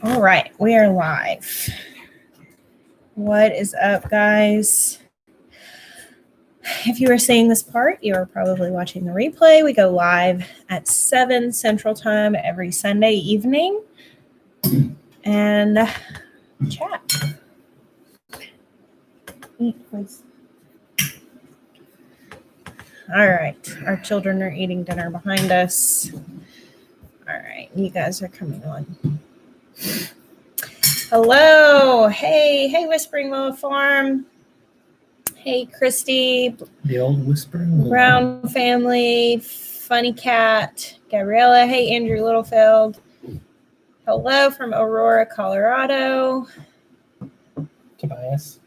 All right, we are live. What is up, guys? If you are seeing this part, you are probably watching the replay. We go live at 7 Central Time every Sunday evening and chat. Eat, please. All right, our children are eating dinner behind us. All right, you guys are coming on. Hello. Hey, Whispering Willow Farm. Hey, Christy. The old Whispering Willow. Brown family. Funny Cat. Gabriella. Hey, Andrew Littlefield. Hello from Aurora, Colorado. Tobias.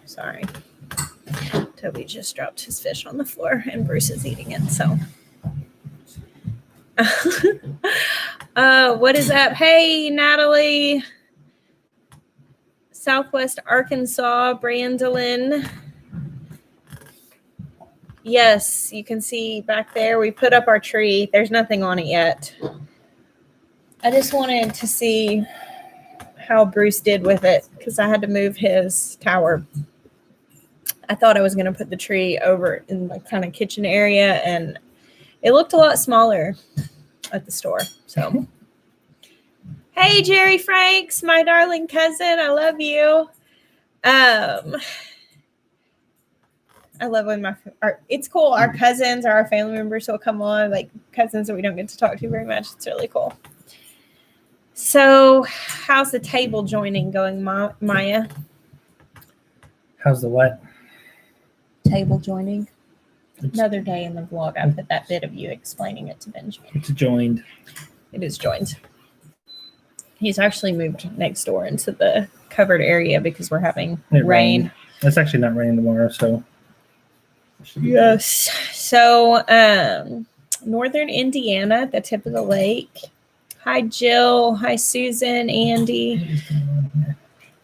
Sorry. Toby just dropped his fish on the floor and Bruce is eating it, so. What is up? Hey, Natalie. Southwest Arkansas, Brandolin. Yes, you can see back there, we put up our tree. There's nothing on it yet. I just wanted to see how Bruce did with it because I had to move his tower. I thought I was going to put the tree over in the kind of kitchen area, and it looked a lot smaller at the store. So, hey, Jerry Franks, my darling cousin, I love you. I love when it's cool. Our cousins or our family members will come on, like cousins that we don't get to talk to very much. It's really cool. So, how's the table joining going, Miah? How's the what? Table joining. Another day in the vlog, I put that bit of you explaining it to Benjamin. It's joined. It is joined. He's actually moved next door into the covered area because we're having rain. It's actually not raining tomorrow, so. Yes. So, northern Indiana at the tip of the lake. Hi, Jill. Hi, Susan, Andy.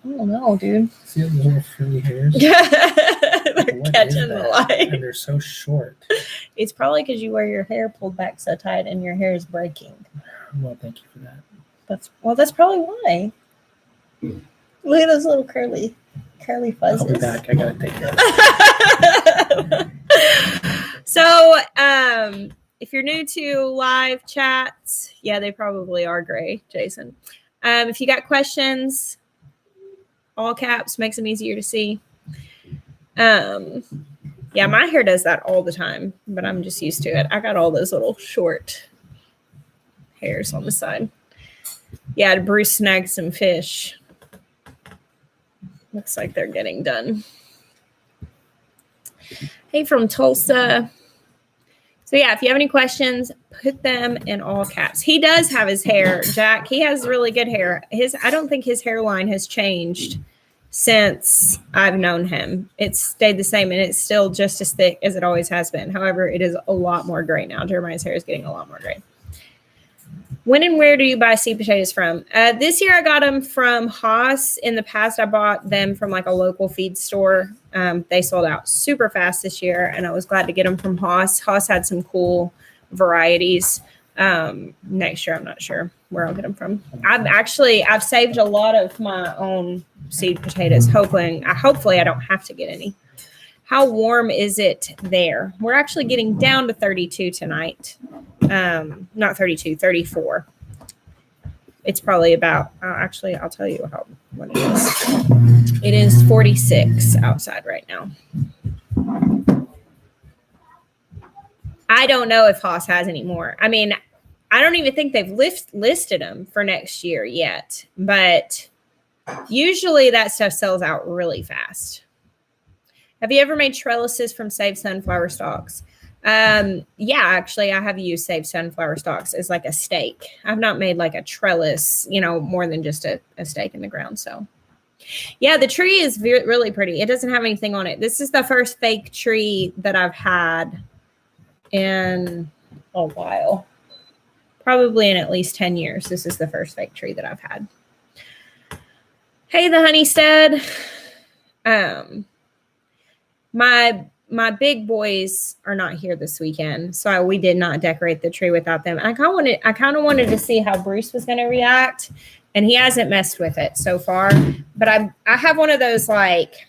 I don't know, dude. See all those little frilly hairs? They're catching the light. And they're so short. It's probably because you wear your hair pulled back so tight and your hair is breaking. Well, thank you for that. That's probably why. Look at those little curly fuzzes. I'll be back. I gotta take care. So, if you're new to live chats, yeah, they probably are gray, Jason. If you got questions, all caps makes them easier to see. Yeah, my hair does that all the time, but I'm just used to it. I got all those little short hairs on the side. Yeah, Bruce snagged some fish. Looks like they're getting done. Hey, from Tulsa. So yeah, if you have any questions, put them in all caps. He does have his hair, Jack. He has really good hair. I don't think his hairline has changed since I've known him. It's stayed the same, and it's still just as thick as it always has been. However, it is a lot more gray now. Jeremiah's hair is getting a lot more gray. When and where do you buy seed potatoes from? This year I got them from Haas. In the past, I bought them from like a local feed store. They sold out super fast this year, and I was glad to get them from Haas. Haas had some cool varieties. Next year, I'm not sure where I'll get them from. I've saved a lot of my own seed potatoes, hopefully I don't have to get any. How warm is it there? We're actually getting down to 32 tonight. Not 32, 34. It's probably about, I'll tell you what it is. It is 46 outside right now. I don't know if Haas has any more. I mean, I don't even think they've listed them for next year yet, but usually that stuff sells out really fast. Have you ever made trellises from saved sunflower stalks? Yeah, actually, I have used saved sunflower stalks as like a stake. I've not made like a trellis, more than just a stake in the ground. So, yeah, the tree is really pretty. It doesn't have anything on it. This is the first fake tree that I've had in a while. Probably in at least 10 years. This is the first fake tree that I've had. Hey, the Honeystead. My my big boys are not here this weekend, so we did not decorate the tree without them. I kind of wanted to see how Bruce was going to react, and he hasn't messed with it so far. But I have one of those, like,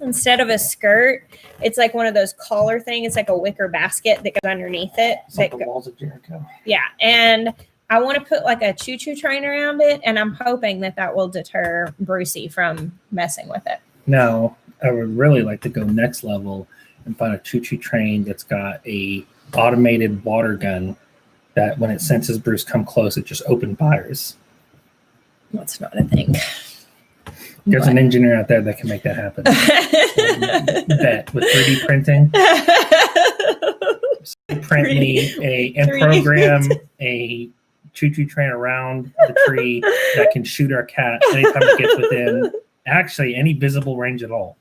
instead of a skirt, it's like one of those collar thing. It's like a wicker basket that goes underneath it. It's like the walls of Jericho. Yeah, and I want to put like a choo-choo train around it, and I'm hoping that will deter Brucey from messing with it. Now, I would really like to go next level and find a choo-choo train that's got a automated water gun that when it senses Bruce come close, it just open fires. That's not a thing. There's an engineer out there that can make that happen. Bet with 3D printing. Print me and program a choo-choo train around the tree that can shoot our cat anytime it gets within actually any visible range at all.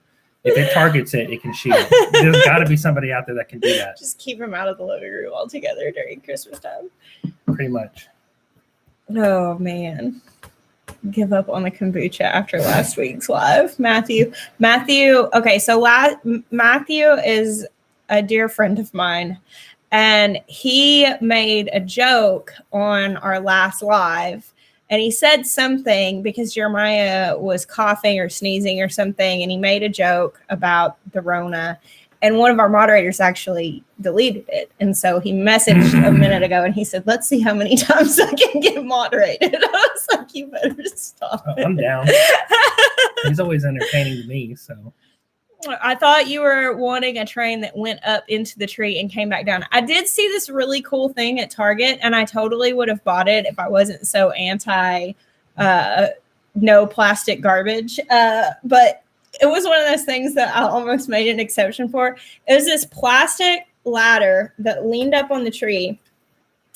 If it targets it, it can shoot it. There's got to be somebody out there that can do that. Just keep him out of the living room altogether during Christmas time. Pretty much. Oh, man. Give up on the kombucha after last week's live. Matthew. Okay, so Matthew is a dear friend of mine, and he made a joke on our last live. And he said something because Jeremiah was coughing or sneezing or something, and he made a joke about the Rona. And one of our moderators actually deleted it. And so he messaged a minute ago, and he said, let's see how many times I can get moderated. I was like, you better stop it. I'm down. He's always entertaining to me, so. I thought you were wanting a train that went up into the tree and came back down. I did see this really cool thing at Target, and I totally would have bought it if I wasn't so anti no plastic garbage. But it was one of those things that I almost made an exception for. It was this plastic ladder that leaned up on the tree,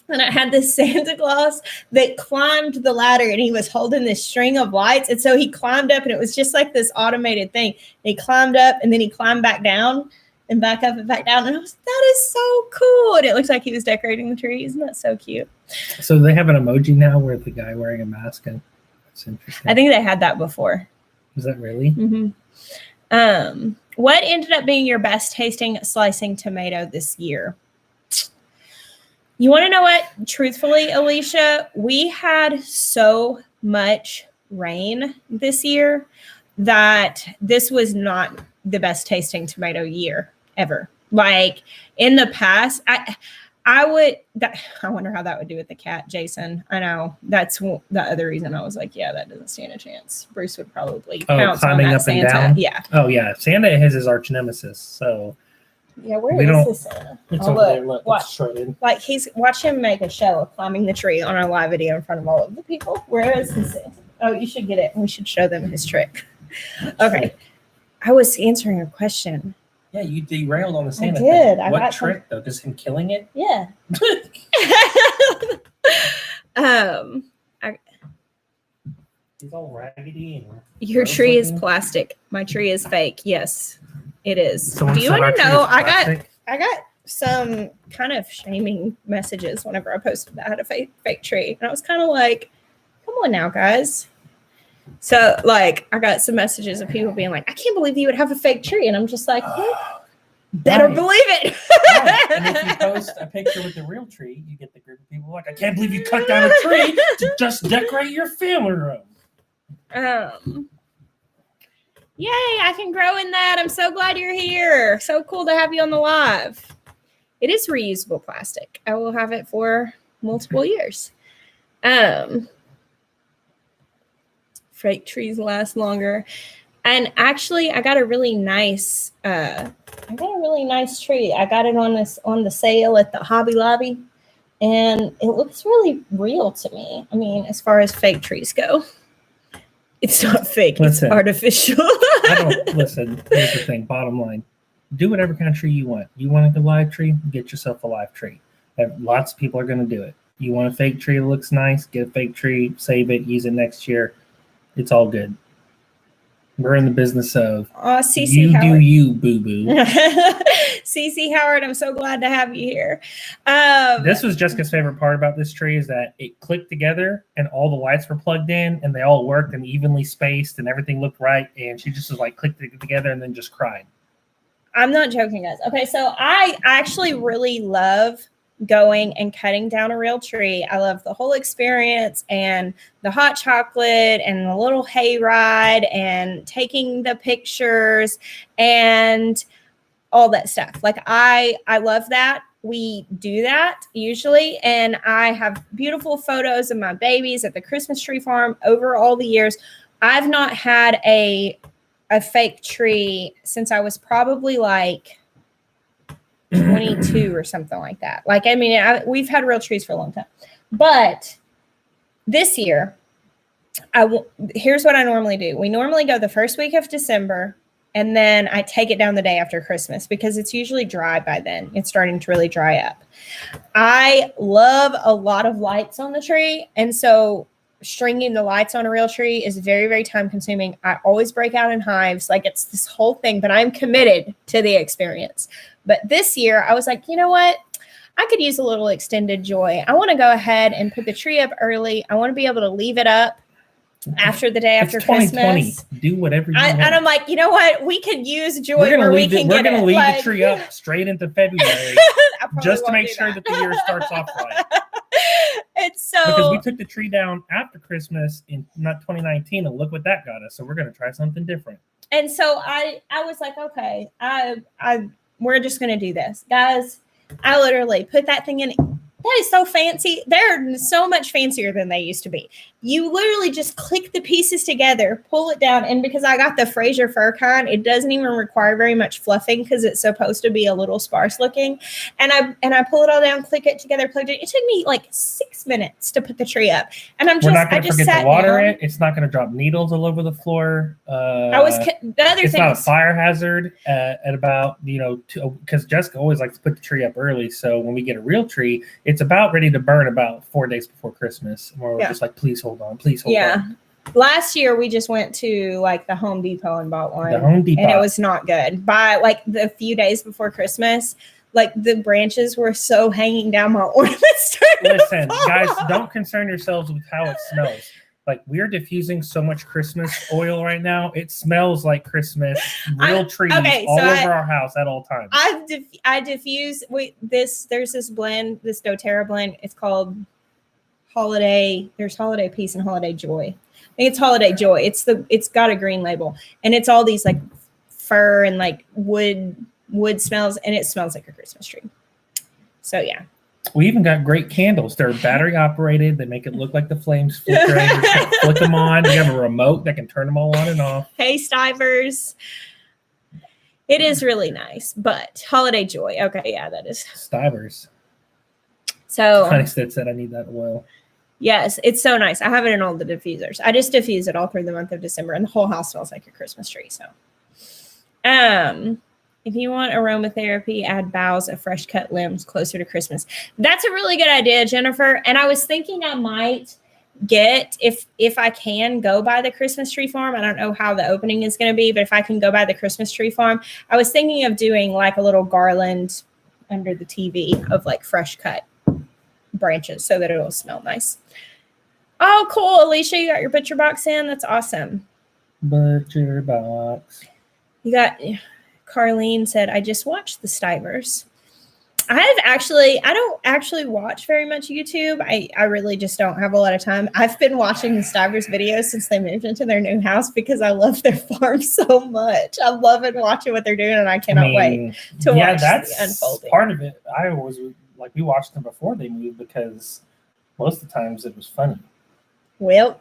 and it had this Santa Claus that climbed the ladder, and he was holding this string of lights. And so he climbed up, and it was just like this automated thing. He climbed up, and then he climbed back down and back up and back down. And I was, that is so cool. And it looked like he was decorating the tree. Isn't that so cute? So they have an emoji now where the guy wearing a mask. And that's interesting. I think they had that before. Is that really? Mm-hmm. What ended up being your best tasting slicing tomato this year? You want to know what? Truthfully, Alicia, we had so much rain this year that this was not the best tasting tomato year ever. Like in the past, I wonder how that would do with the cat, Jason. I know that's the other reason I was like, yeah, that doesn't stand a chance. Bruce would probably pounce on that up Santa. And down? Yeah. Oh yeah, Santa is his arch nemesis. So yeah, where is this Santa? It's over there. Look, it's shredded. Like watch him make a show of climbing the tree on our live video in front of all of the people. Where is this Santa? Oh, you should get it. We should show them his trick. Okay, I was answering a question. Yeah, you derailed on the Santa thing. I did. What trick, though? Just him killing it? Yeah. He's all raggedy. And your tree is plastic. My tree is fake. Yes, it is. Someone Do you want to know? I plastic? got some kind of shaming messages whenever I posted that I had a fake tree. And I was kind of like, come on now, guys. So, like, I got some messages of people being like, I can't believe you would have a fake tree. And I'm just like, better believe it. Right. And if you post a picture with the real tree, you get the group of people like, I can't believe you cut down a tree to just decorate your family room. Yay, I can grow in that. I'm so glad you're here. So cool to have you on the live. It is reusable plastic. I will have it for multiple years. Fake trees last longer. And actually, I got a really nice tree. I got it on the sale at the Hobby Lobby, and it looks really real to me. I mean, as far as fake trees go, it's not fake. It's artificial. Listen, here's the thing. Bottom line, do whatever kind of tree you want. You want a live tree? Get yourself a live tree. Lots of people are going to do it. You want a fake tree that looks nice? Get a fake tree, save it, use it next year. It's all good. We're in the business of CC Howard. Do you, boo-boo. CC Howard, I'm so glad to have you here. This was Jessica's favorite part about this tree is that it clicked together and all the lights were plugged in and they all worked and evenly spaced and everything looked right. And she just was like clicked it together and then just cried. I'm not joking, guys. Okay, so I actually really love going and cutting down a real tree. I love the whole experience and the hot chocolate and the little hayride and taking the pictures and all that stuff. Like I love that. We do that usually, and I have beautiful photos of my babies at the Christmas tree farm over all the years. I've not had a fake tree since I was probably like 22 or something like that. Like, I mean, we've had real trees for a long time. But this year, here's what I normally do. We normally go the first week of December, and then I take it down the day after Christmas because it's usually dry by then. It's starting to really dry up. I love a lot of lights on the tree, and so stringing the lights on a real tree is very, very time consuming. I always break out in hives. Like, it's this whole thing, but I'm committed to the experience. But this year I was like, you know what? I could use a little extended joy. I want to go ahead and put the tree up early. I want to be able to leave it up after the day after Christmas. Do whatever you want. And I'm like, you know what? We could use joy we're where we can We're get going to it. leave Like, the tree up straight into February just to make sure that the year starts off right. It's so because we took the tree down after Christmas in not 2019, and look what that got us. So we're going to try something different. And so I was like, okay, we're just going to do this, guys. I literally put that thing in. That is so fancy. They're so much fancier than they used to be. You literally just click the pieces together, pull it down. And because I got the Fraser fir kind, it doesn't even require very much fluffing because it's supposed to be a little sparse looking. And I pull it all down, click it together, plug it. It took me like 6 minutes to put the tree up. And we're not going to forget to water it. It's not going to drop needles all over the floor. It's not a fire hazard at about, because Jessica always likes to put the tree up early. So when we get a real tree, it's about ready to burn about 4 days before Christmas. And we're just like, please hold on. Please hold on. Last year, we just went to like the Home Depot and bought one. The Home Depot. And it was not good. By like the few days before Christmas, like the branches were so hanging down, my ornaments started Listen, guys, don't concern yourselves with how it smells. Like, we're diffusing so much Christmas oil right now. It smells like Christmas. Real trees all over our house at all times. I diffuse. There's this blend, this doTERRA blend. It's called Holiday. There's Holiday Peace and Holiday Joy. I think it's Holiday Joy. It's got a green label, and it's all these like fir and like wood smells, and it smells like a Christmas tree. So yeah. We even got great candles. They're battery operated. They make it look like the flames flickering. You can flick them on. We have a remote that can turn them all on and off. Hey, Stivers. It is really nice, but Holiday Joy. Okay, yeah, that is. Stivers. So. Nice that said I need that oil. Yes, it's so nice. I have it in all the diffusers. I just diffuse it all through the month of December, and the whole house smells like a Christmas tree. So, if you want aromatherapy, add boughs of fresh cut limbs closer to Christmas. That's a really good idea, Jennifer. And I was thinking I might get, if I can go by the Christmas tree farm. I don't know how the opening is going to be, but if I can go by the Christmas tree farm, I was thinking of doing like a little garland under the TV of like fresh cut branches so that it'll smell nice. Oh, cool. Alicia, you got your butcher box in? That's awesome. Butcher box. You got... Carlene said, I just watched the Stivers. I don't actually watch very much YouTube. I really just don't have a lot of time. I've been watching the Stivers videos since they moved into their new house because I love their farm so much. I love it watching what they're doing, and I cannot wait to watch the unfolding. Part of it. I always we watched them before they moved because most of the times it was funny. Well.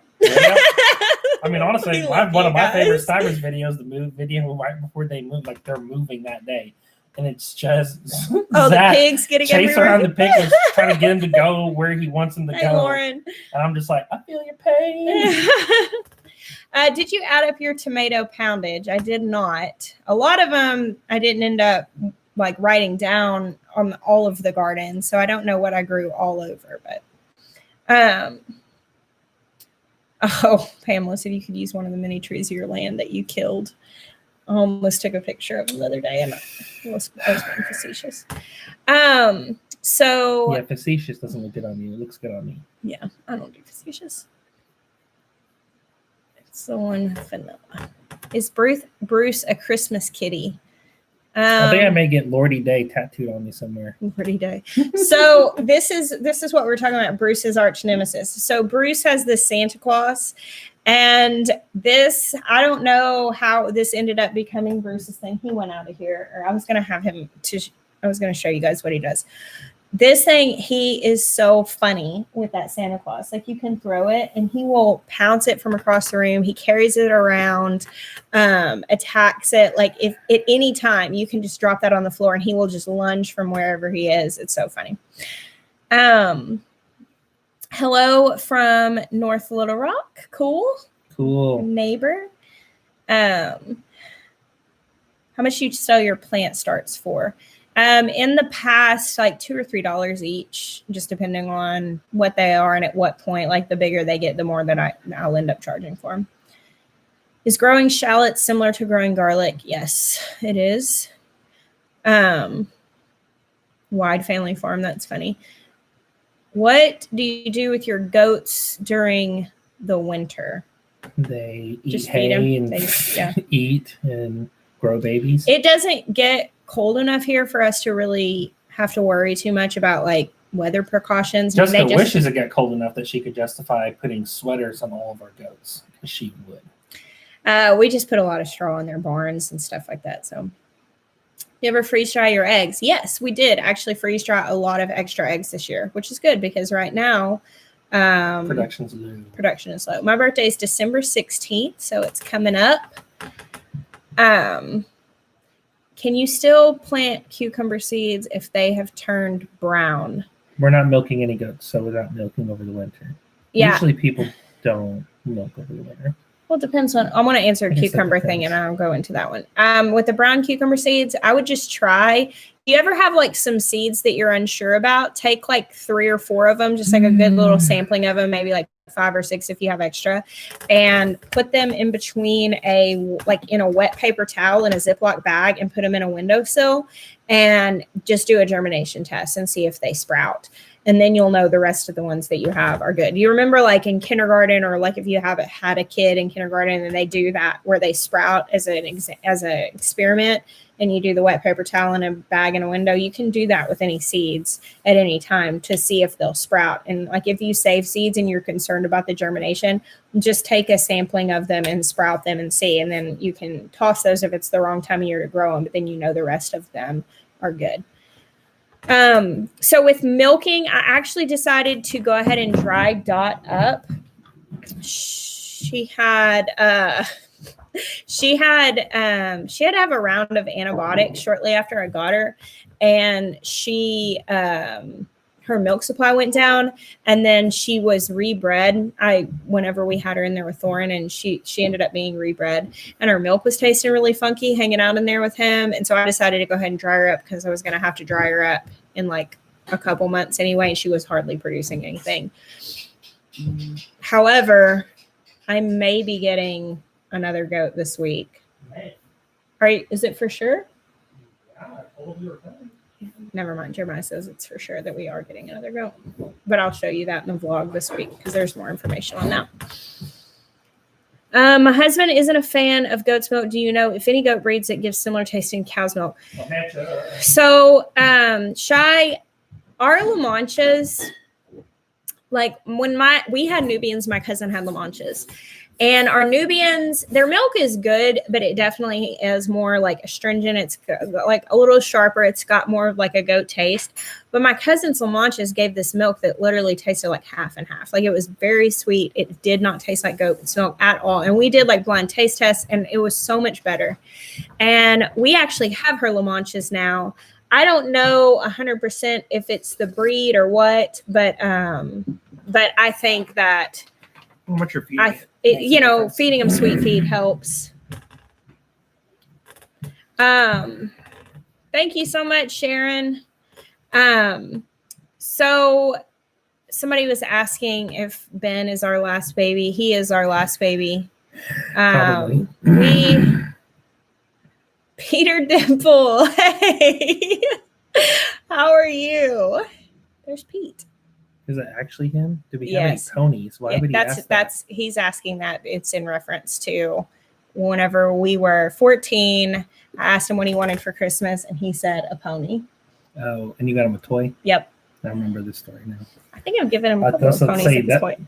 I mean, honestly, one of my favorite Stivers videos, the move video right before they move, like they're moving that day. And it's just the pigs getting chase around the pig, trying to get him to go where he wants him to go. Lauren. And I'm just like, I feel your pain. Did you add up your tomato poundage? I did not. A lot of them I didn't end up like writing down on all of the gardens, so I don't know what I grew all over, but oh, Pamela said you could use one of the mini trees of your land that you killed. I almost took a picture of them the other day, and I was being facetious. So yeah, facetious doesn't look good on you. It looks good on me. Yeah, I don't do facetious. It's the one vanilla. Is Bruce a Christmas kitty? I think I may get Lordy Day tattooed on me somewhere. Lordy Day. So this is what we're talking about. Bruce's arch nemesis. So Bruce has this Santa Claus, and this, I don't know how this ended up becoming Bruce's thing. He went out of here, or I was going to show you guys what he does. This thing, he is so funny with that Santa Claus. Like, you can throw it and he will pounce it from across the room. He carries it around, attacks it. Like, if at any time you can just drop that on the floor and he will just lunge from wherever he is. It's so funny. Hello from North Little Rock. Cool. Neighbor. How much you sell your plant starts for? In the past, like $2 or $3 each, just depending on what they are and at what point. Like, the bigger they get, the more that I'll end up charging for them. Is growing shallots similar to growing garlic? Yes, it is. Wide family farm. That's funny. What do you do with your goats during the winter? They eat hay and eat and grow babies. It doesn't get cold enough here for us to really have to worry too much about like weather precautions. Jessica wishes it got cold enough that she could justify putting sweaters on all of our goats. She would. We just put a lot of straw in their barns and stuff like that. So, you ever freeze dry your eggs? Yes, we did actually freeze dry a lot of extra eggs this year, which is good because right now production is low. My birthday is December 16th, so it's coming up. Can you still plant cucumber seeds if they have turned brown? We're not milking any goats, so we're not milking over the winter. Yeah. Usually people don't milk over the winter. Well, it depends on, I want to answer a cucumber thing and I'll go into that one. With the brown cucumber seeds, I would just try. Do you ever have like some seeds that you're unsure about? Take like 3 or 4 of them, just like a good little sampling of them, maybe like 5 or 6 if you have extra, and put them in between in a wet paper towel in a Ziploc bag and put them in a windowsill and just do a germination test and see if they sprout. And then you'll know the rest of the ones that you have are good. You remember like in kindergarten, or like if you haven't had a kid in kindergarten and they do that where they sprout as an experiment, and you do the wet paper towel in a bag in a window, you can do that with any seeds at any time to see if they'll sprout. And like if you save seeds and you're concerned about the germination, just take a sampling of them and sprout them and see. And then you can toss those if it's the wrong time of year to grow them, but then you know the rest of them are good. So with milking, I actually decided to go ahead and dry Dot up. She had to have a round of antibiotics shortly after I got her, and her milk supply went down, and then she was rebred. Whenever we had her in there with Thorin, and she ended up being rebred, and her milk was tasting really funky hanging out in there with him. And so I decided to go ahead and dry her up because I was going to have to dry her up in like a couple months anyway, and she was hardly producing anything. However, I may be getting another goat this week. Is it for sure? Never mind. Jeremiah says it's for sure that we are getting another goat. But I'll show you that in the vlog this week because there's more information on that. My husband isn't a fan of goat's milk. Do you know if any goat breeds that give similar tasting cow's milk? So, Shy, our La Manchas, like when we had Nubians, my cousin had La Manchas. And our Nubians, their milk is good, but it definitely is more like astringent. It's like a little sharper. It's got more of like a goat taste. But my cousin's La Manchas gave this milk that literally tasted like half and half. Like it was very sweet. It did not taste like goat's milk at all. And we did like blind taste tests, and it was so much better. And we actually have her La Manchas now. I don't know 100% if it's the breed or what, but I think that what you're feeding feeding them sweet feed helps. Thank you so much, Sharon. So somebody was asking if Ben is our last baby. He is our last baby. Peter Dimple. Hey, how are you? There's Pete. Is it actually him? Do we have any ponies? Why would he ask that? He's asking that. It's in reference to whenever we were 14. I asked him what he wanted for Christmas, and he said a pony. Oh, and you got him a toy? Yep. I remember this story now. I think I've given him a couple of ponies at this point.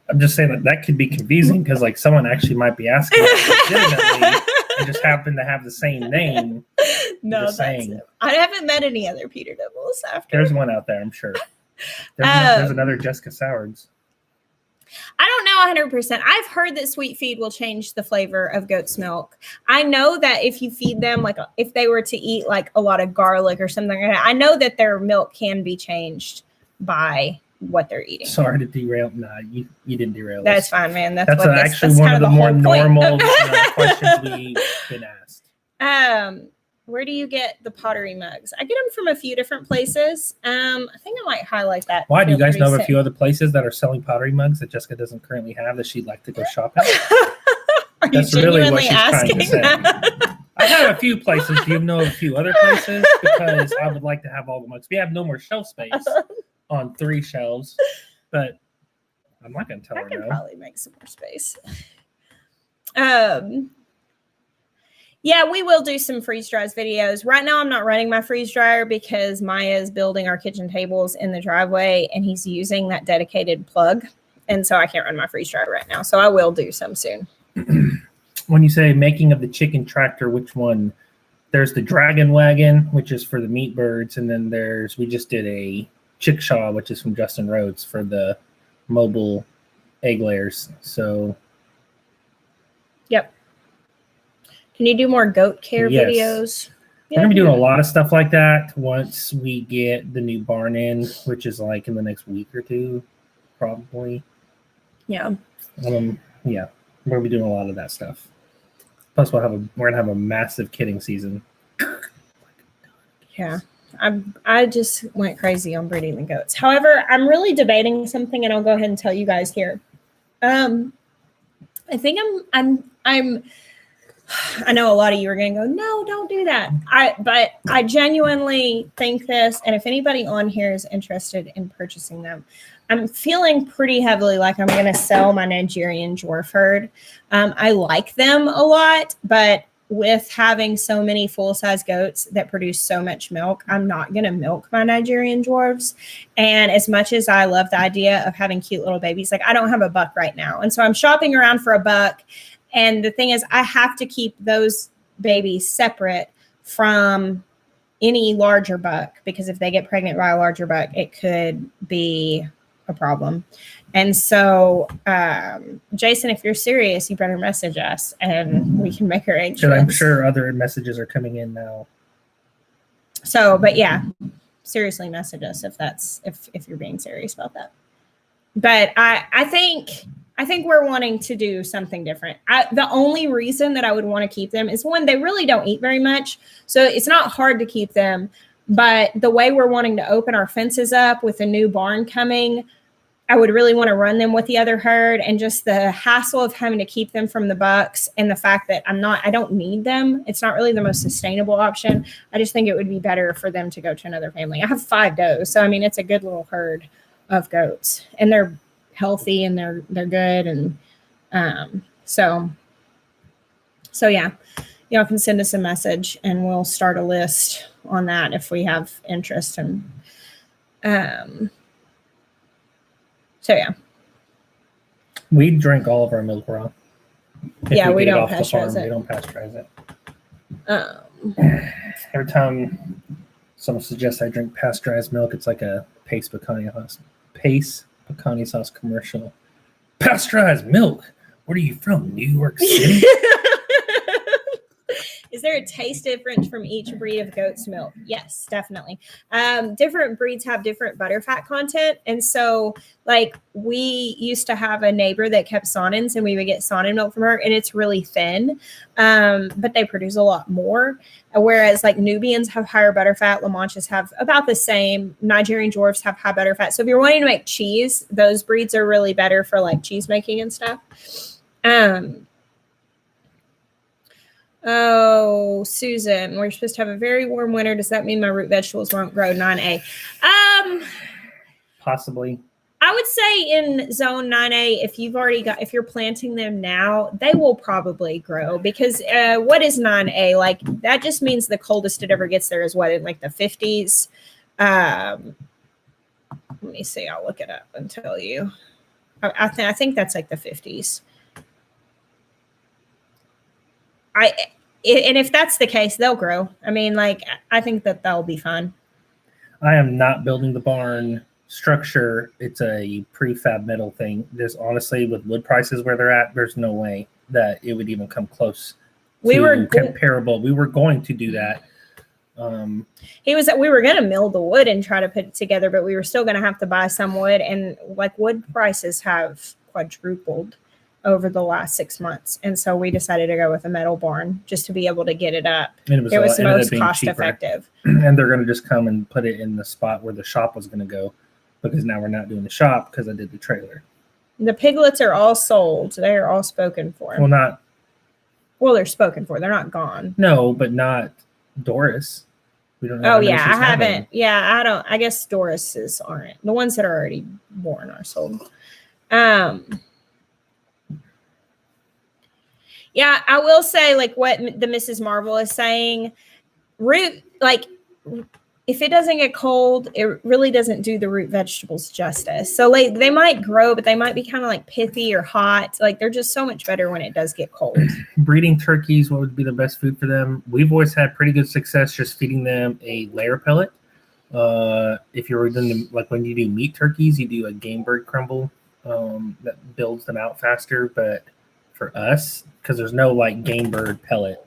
I'm just saying that could be confusing because like someone actually might be asking legitimately and just happen to have the same name. No, that's it. I haven't met any other Peter Devils after. There's one out there, I'm sure. There's another Jessica Sowards. I don't know 100%. I've heard that sweet feed will change the flavor of goat's milk. I know that if you feed them, like if they were to eat like a lot of garlic or something like that, I know that their milk can be changed by what they're eating. Sorry to derail. No, you didn't derail. That's fine, man. That's actually one of the more normal questions we've been asked. Where do you get the pottery mugs? I get them from a few different places. I think I might highlight that. Why? Do you guys know of a few other places that are selling pottery mugs that Jessica doesn't currently have that she'd like to go shop at? Are That's you really what she's trying to say. I have a few places. Do you know of a few other places? Because I would like to have all the mugs. We have no more shelf space on 3 shelves, but I'm not going to tell her no. I can probably make some more space. Yeah, we will do some freeze dries videos. Right now, I'm not running my freeze dryer because Miah is building our kitchen tables in the driveway, and he's using that dedicated plug. And so I can't run my freeze dryer right now. So I will do some soon. When you say making of the chicken tractor, which one? There's the Dragon Wagon, which is for the meat birds. And then we just did a Chickshaw, which is from Justin Rhodes for the mobile egg layers. So. Yep. Can you do more goat care videos? We're going to be doing a lot of stuff like that once we get the new barn in, which is like in the next week or 2, probably. Yeah. We're going to be doing a lot of that stuff. Plus, we're going to have a massive kidding season. Yeah. I just went crazy on breeding the goats. However, I'm really debating something, and I'll go ahead and tell you guys here. I think I know a lot of you are going to go, no, don't do that. But I genuinely think this, and if anybody on here is interested in purchasing them, I'm feeling pretty heavily like I'm going to sell my Nigerian dwarf herd. I like them a lot, but with having so many full-size goats that produce so much milk, I'm not going to milk my Nigerian dwarves. And as much as I love the idea of having cute little babies, like I don't have a buck right now. And so I'm shopping around for a buck. And the thing is, I have to keep those babies separate from any larger buck, because if they get pregnant by a larger buck, it could be a problem. And so, Jason, if you're serious, you better message us and we can make arrangements. I'm sure other messages are coming in now. So, but yeah, seriously message us if you're being serious about that. But I think we're wanting to do something different. The only reason that I would want to keep them is, one, they really don't eat very much. So it's not hard to keep them. But the way we're wanting to open our fences up with a new barn coming, I would really want to run them with the other herd, and just the hassle of having to keep them from the bucks, and the fact that I don't need them. It's not really the most sustainable option. I just think it would be better for them to go to another family. I have 5 does. So, I mean, it's a good little herd of goats, and they're healthy and they're good. And so yeah, y'all can send us a message and we'll start a list on that if we have interest. And so yeah, we drink all of our milk raw. Yeah, we don't pasteurize it. We don't pasteurize it. Every time someone suggests I drink pasteurized milk, it's like a Pace pecani sauce commercial. Pasteurized milk? Where are you from? New York City? Is there a taste difference from each breed of goat's milk? Yes, definitely. Different breeds have different butterfat content. And so, like, we used to have a neighbor that kept Sonnens, and we would get Sonnen milk from her, and it's really thin, but they produce a lot more. Whereas, like, Nubians have higher butterfat, La Manchas have about the same. Nigerian dwarfs have high butterfat. So if you're wanting to make cheese, those breeds are really better for, like, cheese making and stuff. Oh, Susan, we're supposed to have a very warm winter. Does that mean my root vegetables won't grow? 9A. Possibly. I would say in zone 9A, if you're planting them now, they will probably grow because what is 9A? Like that just means the coldest it ever gets there is what, in like the 50s. Let me see. I'll look it up and tell you. I think that's like the 50s. And if that's the case, they'll grow. I mean, like, I think that that'll be fine. I am not building the barn structure. It's a prefab metal thing. There's honestly, with wood prices where they're at, there's no way that it would even come close to comparable. We were going to do that. We were going to mill the wood and try to put it together, but we were still going to have to buy some wood. And like wood prices have quadrupled over the last 6 months. And so we decided to go with a metal barn just to be able to get it up. And it was most cost effective. And they're going to just come and put it in the spot where the shop was going to go, because now we're not doing the shop because I did the trailer. The piglets are all sold. They are all spoken for. Well, they're spoken for. They're not gone. No, but not Doris. We don't know. Oh yeah, I haven't. Yeah, I don't. I guess Doris's aren't. The ones that are already born are sold. Yeah, I will say, like what the Mrs. Marvel is saying, root, like if it doesn't get cold, it really doesn't do the root vegetables justice. So like they might grow, but they might be kind of like pithy or hot. Like they're just so much better when it does get cold. Breeding turkeys, what would be the best food for them? We've always had pretty good success just feeding them a layer pellet. If you're doing like when you do meat turkeys, you do a game bird crumble that builds them out faster. But for us, because there's no like game bird pellet,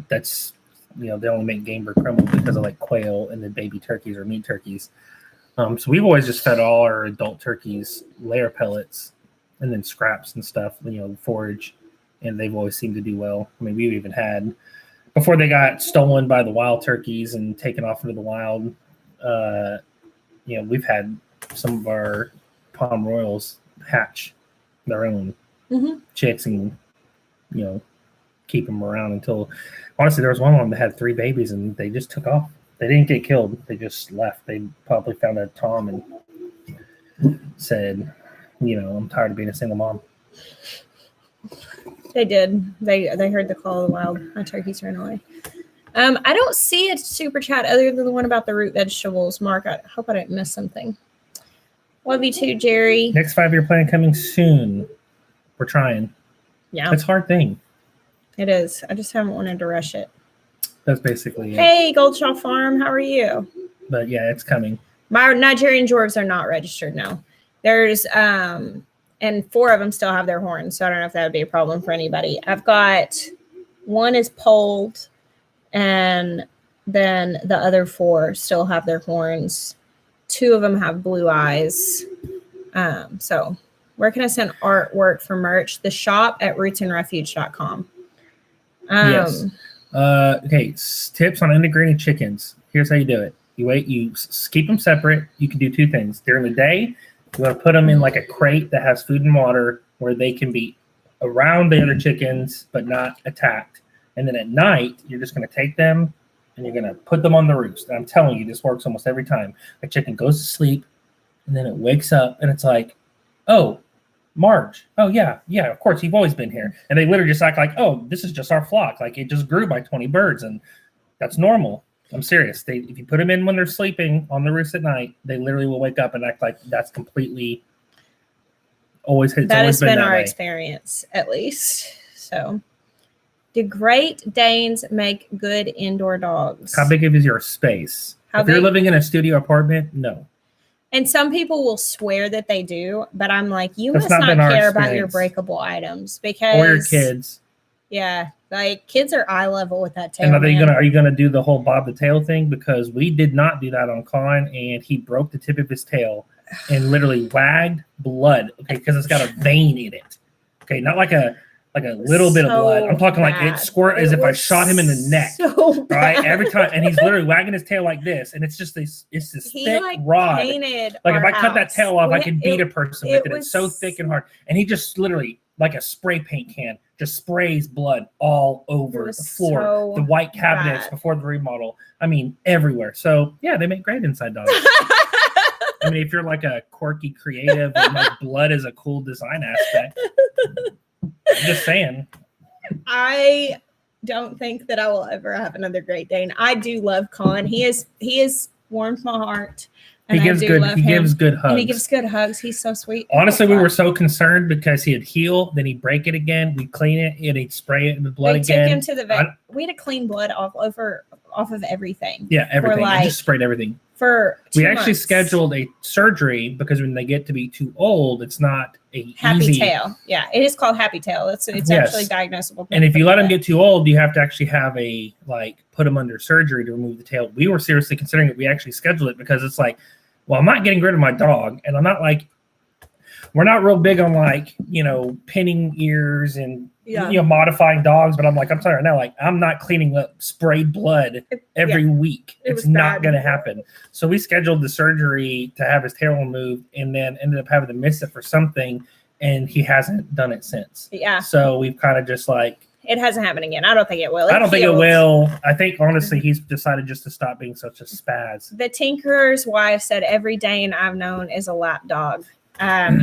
that's, they only make game bird crumble because of like quail and then baby turkeys or meat turkeys. So we've always just fed all our adult turkeys layer pellets and then scraps and stuff, forage, and they've always seemed to do well. I mean, we've even had, before they got stolen by the wild turkeys and taken off into the wild, we've had some of our Palm Royals hatch their own chicks and, keep them around until, honestly, there was one of them that had 3 babies and they just took off. They didn't get killed. They just left. They probably found a Tom and said, I'm tired of being a single mom. They did. They heard the call of the wild. My turkeys ran away. I don't see a super chat other than the one about the root vegetables. Mark, I hope I didn't miss something. Love you too, Jerry. Next 5-year plan coming soon. We're trying. Yeah. It's a hard thing. It is. I just haven't wanted to rush it. That's basically it. Hey, Goldshaw Farm, how are you? But yeah, it's coming. My Nigerian dwarves are not registered now. There's and 4 of them still have their horns, so I don't know if that would be a problem for anybody. I've got 1 is polled, and then the other 4 still have their horns. 2 of them have blue eyes. So where can I send artwork for merch? The shop at rootsandrefuge.com. Yes. Okay. Tips on integrating chickens. Here's how you do it. You keep them separate. You can do 2 things. During the day, you want to put them in like a crate that has food and water where they can be around the other chickens but not attacked. And then at night, you're just going to take them and you're going to put them on the roost. And I'm telling you, this works almost every time. A chicken goes to sleep and then it wakes up and it's like, oh, Marge. Oh, yeah, of course, you've always been here. And they literally just act like, oh, this is just our flock. Like, it just grew by 20 birds, and that's normal. I'm serious. If you put them in when they're sleeping on the roost at night, they literally will wake up and act like that's completely always hit. That has been our experience, at least. So, do Great Danes make good indoor dogs? How big is your space? If you're living in a studio apartment, no. And some people will swear that they do, but I'm like, you must not care about your breakable items because or your kids. Yeah, like kids are eye level with that tail. And are you gonna do the whole bob the tail thing? Because we did not do that on Klein, and he broke the tip of his tail and literally wagged blood. Okay, because it's got a vein in it. Okay, not like a little bit of blood. I'm talking like it squirt as if I shot him in the neck. So right? Every time, and he's literally wagging his tail like this, and it's just this thick rod. Like if I cut that tail off, I could beat a person with it. It's so thick and hard. And he just literally, like a spray paint can, just sprays blood all over the floor, the white cabinets before the remodel. I mean, everywhere. So yeah, they make great inside dogs. I mean, if you're like a quirky creative and like blood is a cool design aspect, I'm just saying. I don't think that I will ever have another Great Dane. I do love Con. He is warmed my heart. And He gives good hugs. And he gives good hugs. He's so sweet. Honestly, we were so concerned because he'd heal, then he'd break it again, we'd clean it, and he'd spray it with blood again. We took him to the vet. We had to clean blood off of everything. Yeah, everything. I just sprayed everything. We actually scheduled a surgery because when they get to be too old, it's not a happy easy... tail. Yeah, it is called happy tail. It's actually diagnosable. And if you let them get too old, you have to actually have put them under surgery to remove the tail. We were seriously considering it. We actually scheduled it because it's like, well, I'm not getting rid of my dog, and I'm not like, we're not real big on like, pinning ears and modifying dogs, but I'm telling you right now, like, I'm not cleaning up sprayed blood every week. It's not going to happen. So we scheduled the surgery to have his tail removed, and then ended up having to miss it for something, and he hasn't done it since. Yeah. So we've kind of just like, it hasn't happened again. I don't think it will. I don't think it will. I think, honestly, he's decided just to stop being such a spaz. The tinkerer's wife said every Dane I've known is a lap dog.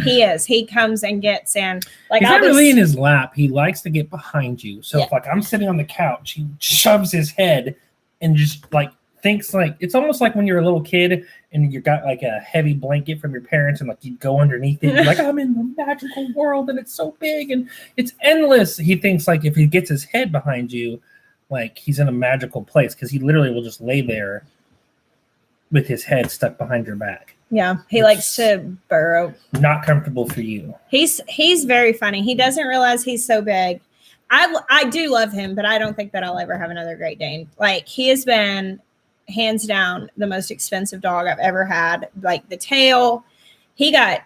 He is. He comes and gets in. Like, he's not really in his lap. He likes to get behind you. So if I'm sitting on the couch, he shoves his head and just like thinks like it's almost like when you're a little kid and you got like a heavy blanket from your parents and like you go underneath it. You're like, I'm in the magical world and it's so big and it's endless. He thinks like if he gets his head behind you, like he's in a magical place because he literally will just lay there with his head stuck behind your back. Yeah, he likes to burrow. Not comfortable for you. He's very funny. He doesn't realize he's so big. I do love him, but I don't think that I'll ever have another Great Dane. Like, he has been hands down the most expensive dog I've ever had. Like, the tail, I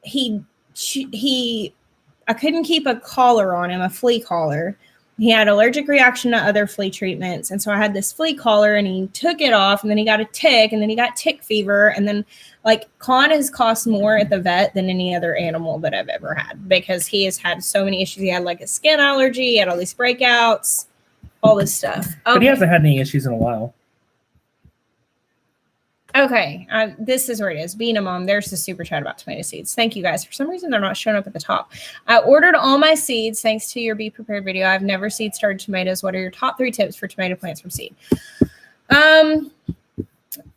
couldn't keep a collar on him, a flea collar. He had allergic reaction to other flea treatments. And so I had this flea collar and he took it off and then he got a tick and then he got tick fever. And then like Con has cost more at the vet than any other animal that I've ever had because he has had so many issues. He had like a skin allergy, he had all these breakouts, all this stuff. But he hasn't had any issues in a while. Okay, this is where it is. Being a mom, there's the super chat about tomato seeds. Thank you guys. For some reason, they're not showing up at the top. I ordered all my seeds thanks to your Be Prepared video. I've never seed started tomatoes. What are your top 3 tips for tomato plants from seed? I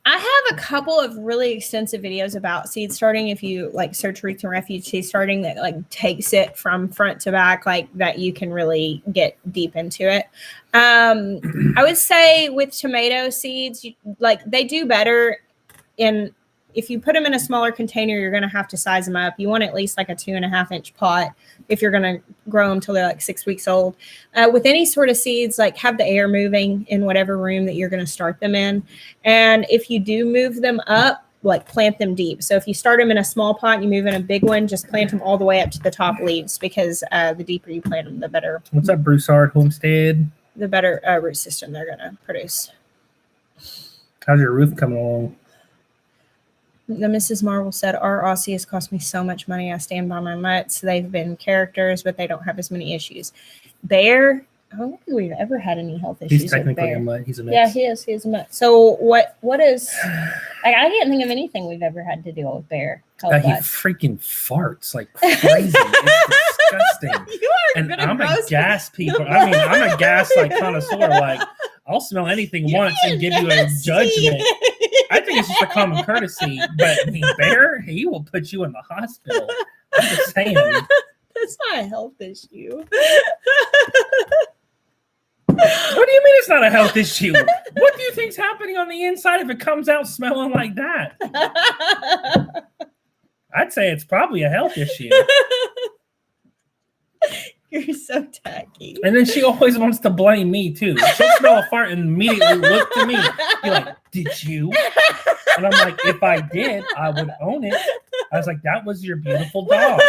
have a couple of really extensive videos about seed starting. If you like search Refuge seed starting, that like takes it from front to back, like that you can really get deep into it. I would say with tomato seeds, they do better if you put them in a smaller container, you're going to have to size them up. You want at least like a 2.5 inch pot if you're going to grow them till they're like 6 weeks old. With any sort of seeds, like have the air moving in whatever room that you're going to start them in. And if you do move them up, like plant them deep. So if you start them in a small pot, you move in a big one, just plant them all the way up to the top leaves because the deeper you plant them, the better. What's up, Broussard Homestead? The better root system they're going to produce. How's your roof coming along? The Mrs. Marvel said, our Aussie has cost me so much money. I stand by my mutts. They've been characters, but they don't have as many issues. Bear, I don't think we've ever had any health issues. He's technically a mutt. He's a mix. Yeah, he is. He is a mutt. So what is, like, I can't think of anything we've ever had to deal with Bear. He freaking farts like crazy. It's disgusting. You are and I'm a gas people. I mean, I'm a gas connoisseur. Like, I'll smell anything once and give you a judgment. I think it's just a common courtesy, but I mean, Bear, he will put you in the hospital. I'm just saying. That's not a health issue. What do you mean it's not a health issue? What do you think's happening on the inside if it comes out smelling like that? I'd say it's probably a health issue. You're so tacky. And then she always wants to blame me, too. She'll smell a fart and immediately look to me. Be like, did you? And I'm like, if I did, I would own it. I was like, that was your beautiful dog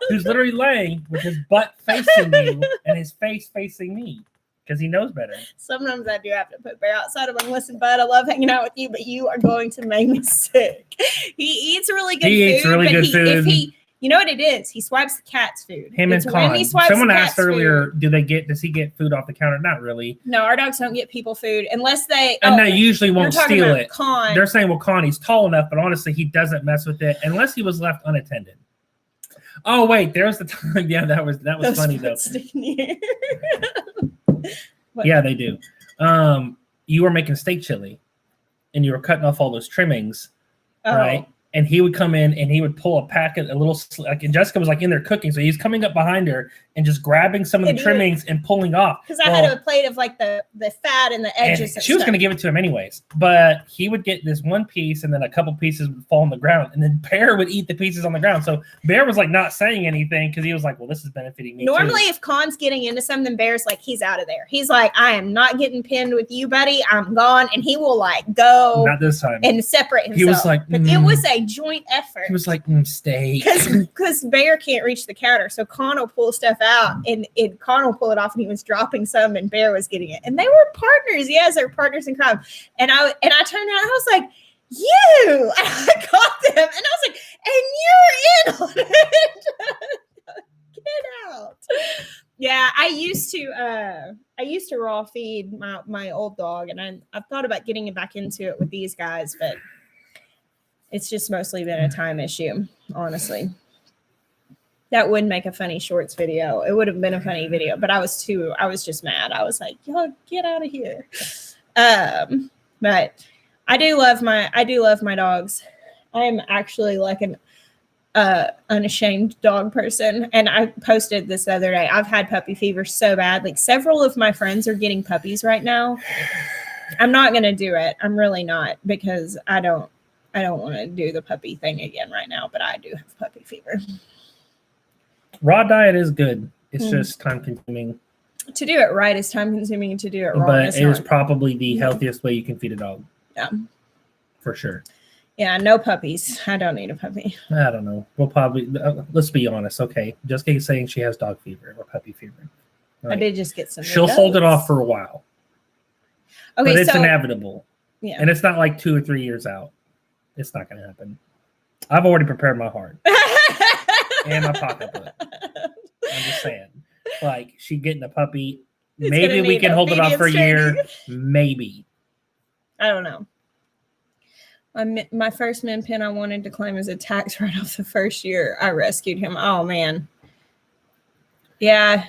who's literally laying with his butt facing you and his face facing me because he knows better. Sometimes I do have to put Bear outside. I'm like, listen, bud, I love hanging out with you, but you are going to make me sick. He eats really good food. He eats really good food. You know what it is? He swipes the cat's food. Him It's and when Con. he swipes Someone the asked cat's earlier, food. does he get food off the counter? Not really. No, our dogs don't get people food unless they. And they usually won't steal it. Con. They're saying, well, Con, he's tall enough, but honestly, he doesn't mess with it unless he was left unattended. Oh wait, there's the time. Yeah, that was funny though. Yeah, they do. You were making steak chili, and you were cutting off all those trimmings, right? And he would come in and he would pull a packet, and Jessica was like in there cooking. So he's coming up behind her and just grabbing some of the trimmings and pulling off. Because I had a plate of like the fat and the edges. And she was going to give it to him anyways. But he would get this one piece and then a couple pieces would fall on the ground. And then Bear would eat the pieces on the ground. So Bear was like not saying anything because he was like, well, this is benefiting me. Normally, too. if Con's getting into something, Bear's like, he's out of there. He's like, I am not getting pinned with you, buddy. I'm gone. And he will like go. Not this time. And separate himself. He was like, but it was a joint effort. He was like, steak. Because Bear can't reach the counter. So Con will pull stuff out and Con will pull it off and he was dropping some and Bear was getting it. And they were partners. Yes, they were partners in crime. And I turned around and I was like, you! And I caught them and I was like, and you're in on it. Get out. Yeah, I used to raw feed my old dog and I've thought about getting back into it with these guys, but it's just mostly been a time issue, honestly. That would make a funny shorts video. It would have been a funny video, but I was just mad. I was like, y'all get out of here. But I do love my dogs. I'm actually like an unashamed dog person. And I posted this the other day. I've had puppy fever so bad. Like several of my friends are getting puppies right now. I'm not going to do it. I'm really not because I don't want to do the puppy thing again right now, but I do have puppy fever. Raw diet is good. It's just time consuming. To do it right is time consuming, and to do it wrong but it is probably the healthiest way you can feed a dog. Yeah. For sure. Yeah, no puppies. I don't need a puppy. I don't know. We'll probably, let's be honest. Okay. Jessica's saying she has dog fever or puppy fever. Right. I did just get some. She'll hold it off for a while. Okay. But it's inevitable. Yeah. And it's not like 2 or 3 years out. It's not going to happen. I've already prepared my heart and my pocketbook. I'm just saying. Like, she getting a puppy. Maybe we can hold it off for a year. Maybe. I don't know. My first min pin I wanted to claim as a tax right off the first year. I rescued him. Oh, man. Yeah.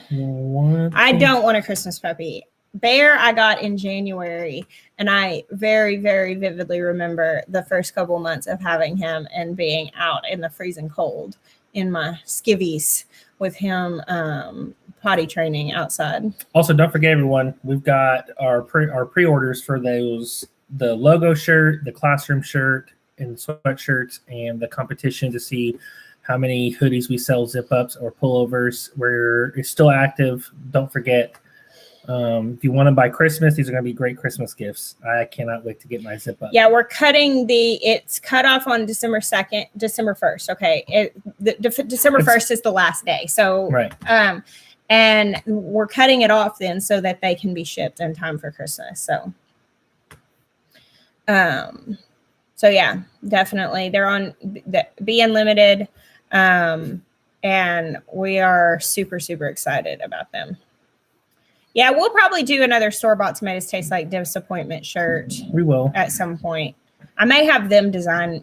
I don't want a Christmas puppy. Bear I got in January, and I very, very vividly remember the first couple months of having him and being out in the freezing cold in my skivvies with him potty training outside. Also, don't forget, everyone, we've got our pre-orders for the logo shirt, the classroom shirt, and sweatshirts, and the competition to see how many hoodies we sell, zip-ups or pullovers. It's still active. Don't forget. If you want to buy Christmas, these are going to be great Christmas gifts. I cannot wait to get my zip up. Yeah, we're cutting it's cut off on December 1st. Okay. December 1st is the last day. So, right. And we're cutting it off then so that they can be shipped in time for Christmas. So yeah, definitely. They're on being limited. And we are super, super excited about them. Yeah, we'll probably do another store-bought tomatoes taste like disappointment shirt. We will at some point. I may have them design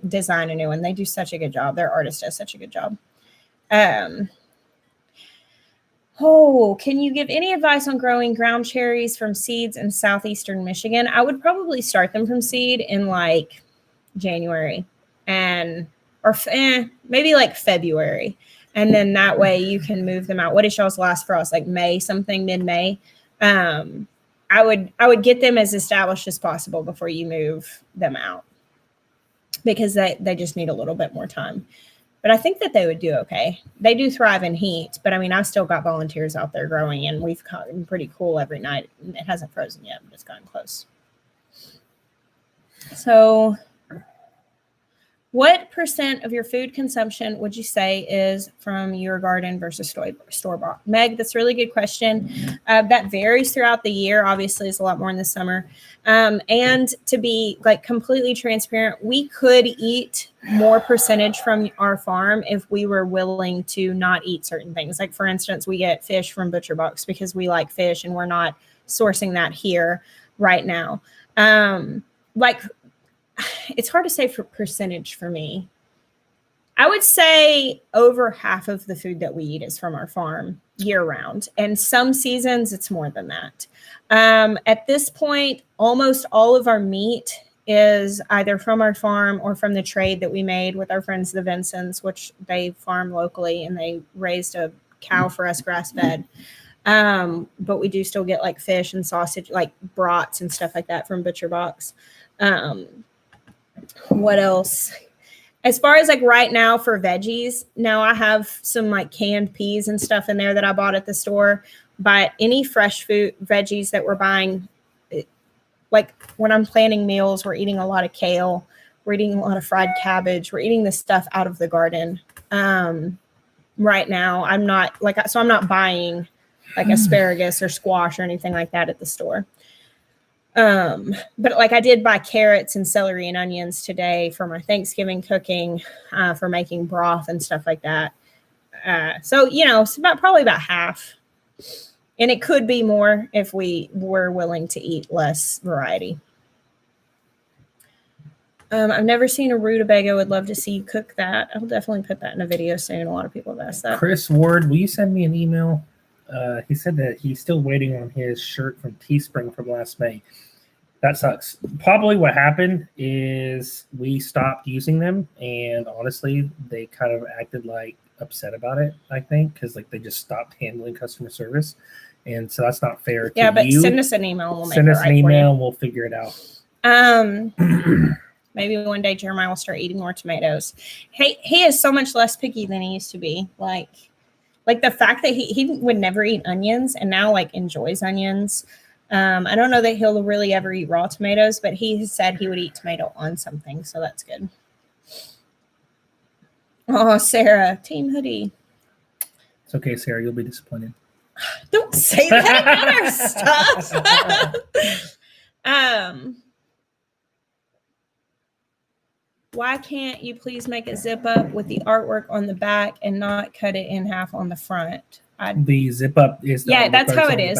a new one. They do such a good job. Their artist does such a good job. Can you give any advice on growing ground cherries from seeds in southeastern Michigan? I would probably start them from seed in like January or maybe like February. And then that way you can move them out. What is y'all's last frost? Like May, something mid-May. I would get them as established as possible before you move them out because they just need a little bit more time. But I think that they would do okay. They do thrive in heat, but I mean, I've still got volunteers out there growing, and we've gotten pretty cool every night. It hasn't frozen yet, but it's gotten close. So What % of your food consumption would you say is from your garden versus store-bought? Meg, that's a really good question. That varies throughout the year. Obviously, it's a lot more in the summer. And to be like completely transparent, we could eat more percentage from our farm if we were willing to not eat certain things. Like, for instance, we get fish from Butcher Box because we like fish and we're not sourcing that here right now. Like, it's hard to say for percentage for me. I would say over half of the food that we eat is from our farm year round. And some seasons it's more than that. At this point, almost all of our meat is either from our farm or from the trade that we made with our friends, the Vincents, which they farm locally and they raised a cow for us grass fed. But we do still get like fish and sausage, like brats and stuff like that from Butcher Box. What else? As far as like right now for veggies, now I have some like canned peas and stuff in there that I bought at the store. But any fresh food veggies that we're buying, like when I'm planning meals, we're eating a lot of kale. We're eating a lot of fried cabbage. We're eating this stuff out of the garden. Right now, I'm not buying like asparagus or squash or anything like that at the store. But like I did buy carrots and celery and onions today for my Thanksgiving cooking, for making broth and stuff like that. So, you know, it's probably about half. And it could be more if we were willing to eat less variety. I've never seen a rutabaga. Would love to see you cook that. I'll definitely put that in a video soon. A lot of people have asked that. Chris Ward, will you send me an email? He said that he's still waiting on his shirt from Teespring from last May. That sucks. Probably what happened is we stopped using them, and honestly, they kind of acted like upset about it, I think, because like they just stopped handling customer service. And so that's not fair to you. Yeah, but send us an email. We'll send us an email and we'll figure it out. Maybe one day Jeremiah will start eating more tomatoes. He is so much less picky than he used to be. Like the fact that he would never eat onions and now like enjoys onions. I don't know that he'll really ever eat raw tomatoes, but he said he would eat tomato on something, so that's good. Oh, Sarah, Team Hoodie. It's okay, Sarah. You'll be disappointed. Don't say that about our stuff. Why can't you please make it zip up with the artwork on the back and not cut it in half on the front? The zip up is that's how it is.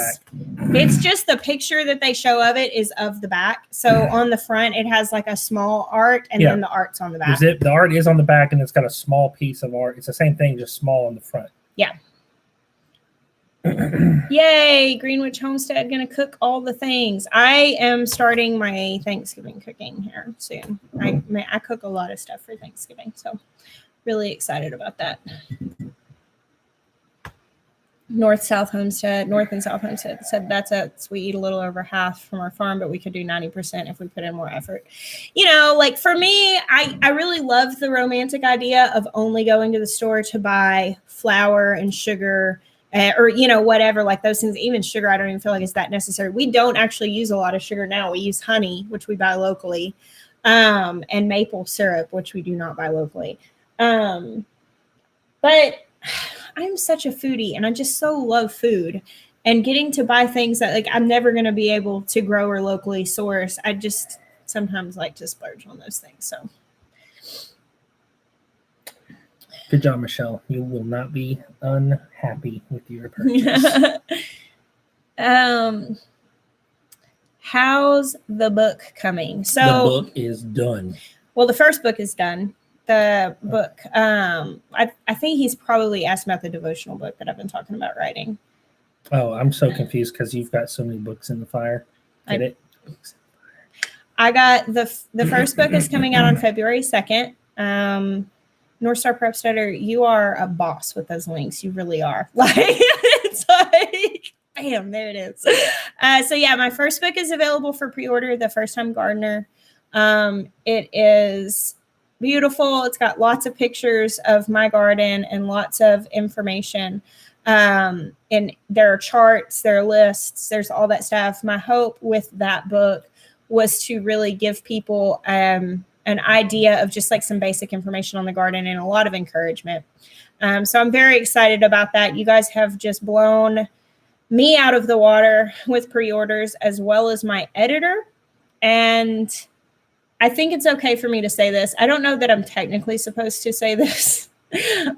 It's just the picture that they show of it is of the back. So on the front, it has like a small art, and then the art's on the back. The art is on the back, and it's got a small piece of art. It's the same thing, just small on the front. Yeah. Yay, Greenwich Homestead gonna cook all the things. I am starting my Thanksgiving cooking here soon. I cook a lot of stuff for Thanksgiving, so really excited about that. North and South Homestead said that's us. We eat a little over half from our farm, but we could do 90% if we put in more effort. You know, like for me, I really love the romantic idea of only going to the store to buy flour and sugar, or, you know, whatever, like those things. Even sugar, I don't even feel like it's that necessary. We don't actually use a lot of sugar now. We use honey, which we buy locally, and maple syrup, which we do not buy locally. But I'm such a foodie, and I just so love food, and getting to buy things that like I'm never going to be able to grow or locally source. I just sometimes like to splurge on those things. So good job, Michelle. You will not be unhappy with your purchase. How's the book coming? So the book is done. Well, the first book is done. The book, I think he's probably asked about the devotional book that I've been talking about writing. Oh, I'm so confused because you've got so many books in the fire. Get it? I got the first book is coming out on February 2nd. North Star Prep Stutter, you are a boss with those links. You really are. Like, it's like, bam, there it is. So yeah, my first book is available for pre-order, The First Time Gardener. It is beautiful. It's got lots of pictures of my garden and lots of information. And there are charts, there are lists, there's all that stuff. My hope with that book was to really give people a an idea of just like some basic information on the garden and a lot of encouragement. So I'm very excited about that. You guys have just blown me out of the water with pre-orders, as well as my editor. And I think it's okay for me to say this. I don't know that I'm technically supposed to say this,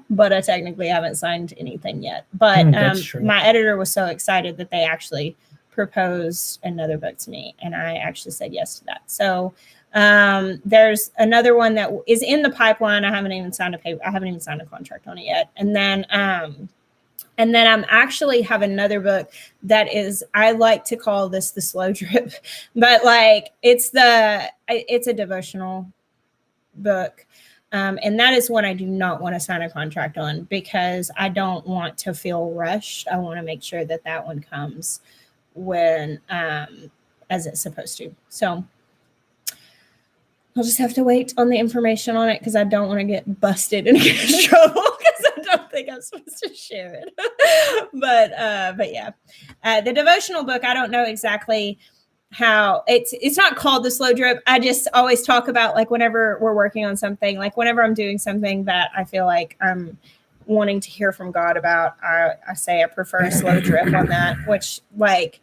but I technically haven't signed anything yet. But my editor was so excited that they actually proposed another book to me, and I actually said yes to that. So there's another one that is in the pipeline. I haven't even signed a contract on it yet. And then I'm actually have another book that is, I like to call this the slow drip, but like it's a devotional book. And that is one I do not want to sign a contract on because I don't want to feel rushed. I want to make sure that one comes when, as it's supposed to. So I'll just have to wait on the information on it because I don't want to get busted and get in trouble because I don't think I'm supposed to share it. But yeah, the devotional book, I don't know exactly how it's not called the slow drip. I just always talk about like whenever we're working on something, like whenever I'm doing something that I feel like I'm wanting to hear from God about, I say I prefer a slow drip on that, which like,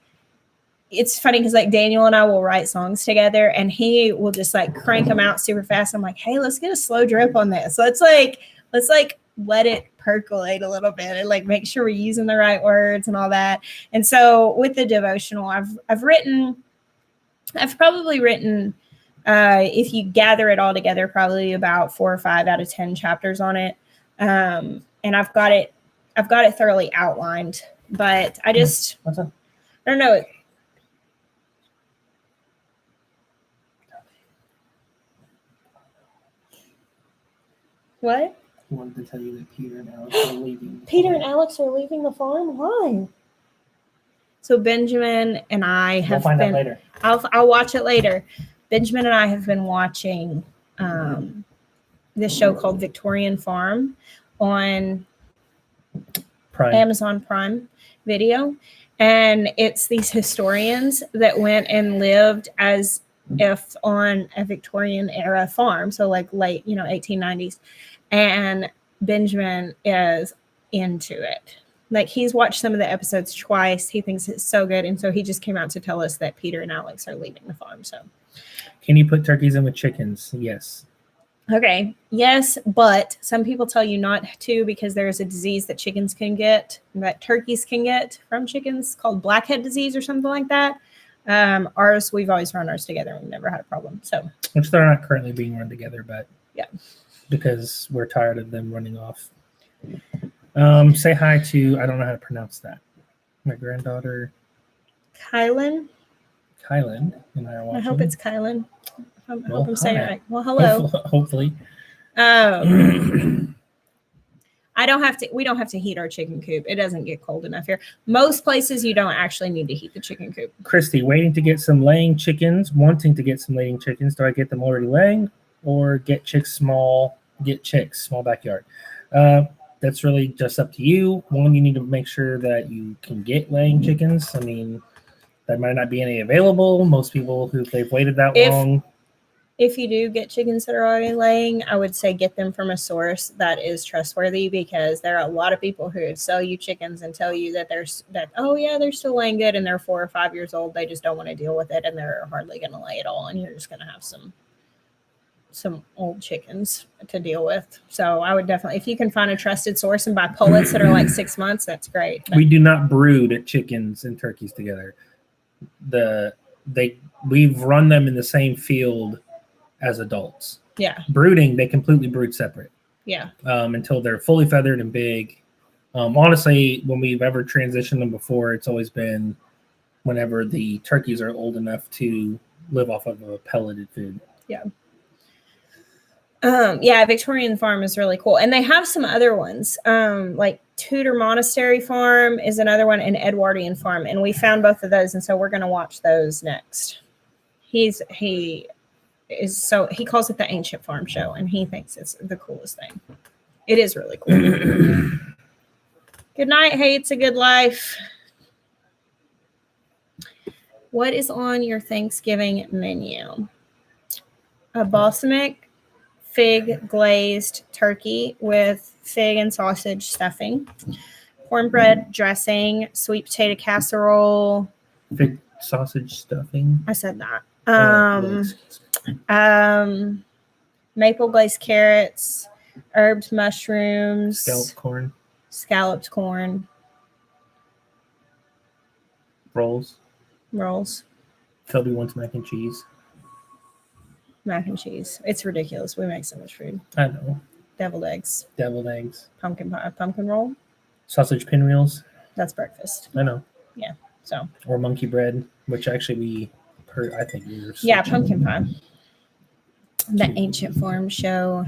it's funny because like Daniel and I will write songs together and he will just like crank them out super fast. I'm like, hey, let's get a slow drip on this. Let's let it percolate a little bit and like make sure we're using the right words and all that. And so with the devotional, I've probably written, if you gather it all together, probably about 4 or 5 out of 10 chapters on it. And I've got it thoroughly outlined, but I don't know. What? I wanted to tell you that Peter and Alex are leaving. Peter and Alex are leaving the farm? Why? So Benjamin and I have We'll find out later. I'll watch it later. Benjamin and I have been watching this show called Victorian Farm on Amazon Prime Video. And it's these historians that went and lived as if on a Victorian era farm. So like late, 1890s. And Benjamin is into it. Like he's watched some of the episodes twice. He thinks it's so good. And so he just came out to tell us that Peter and Alex are leaving the farm. So can you put turkeys in with chickens? Yes. Okay. Yes. But some people tell you not to because there's a disease that chickens can get, that turkeys can get from chickens called blackhead disease or something like that. We've always run ours together and we've never had a problem. So, which they're not currently being run together, but yeah, because we're tired of them running off. Say hi to, I don't know how to pronounce that. My granddaughter, Kylan and I are watching. I hope it's Kylan. I hope I'm saying it right. Well, hello. Hopefully. We don't have to heat our chicken coop. It doesn't get cold enough here. Most places you don't actually need to heat the chicken coop. Christy, wanting to get some laying chickens. Do I get them already laying or get small backyard? That's really just up to you. One, you need to make sure that you can get laying chickens. I mean, there might not be any available. Most people they've waited that long. If you do get chickens that are already laying, I would say get them from a source that is trustworthy because there are a lot of people who sell you chickens and tell you that they're still laying good and they're 4 or 5 years old. They just don't want to deal with it and they're hardly going to lay at all. And you're just going to have some old chickens to deal with. So I would definitely, if you can find a trusted source and buy pullets that are like 6 months, that's great. We do not brood chickens and turkeys together. We've run them in the same field as adults. Yeah. Brooding, they completely brood separate. Yeah. Until they're fully feathered and big. Honestly, when we've ever transitioned them before, it's always been whenever the turkeys are old enough to live off of a pelleted food. Yeah. Victorian Farm is really cool. And they have some other ones. Like Tudor Monastery Farm is another one and Edwardian Farm. And we found both of those. And so we're going to watch those next. He calls it the Ancient Farm Show, and he thinks it's the coolest thing. It is really cool. Good night. Hey, it's a good life. What is on your Thanksgiving menu? a balsamic fig glazed turkey with fig and sausage stuffing, cornbread dressing, sweet potato casserole. Fig sausage stuffing. I said that. Excuse Maple glazed carrots, herbed mushrooms, scalloped corn, rolls. Toby wants mac and cheese. It's ridiculous. We make so much food. I know. Deviled eggs. Pumpkin pie, pumpkin roll. Sausage pinwheels. That's breakfast. I know. Yeah. So. Or monkey bread, which actually I think we were. Yeah, pumpkin pie. The Ancient Farm Show.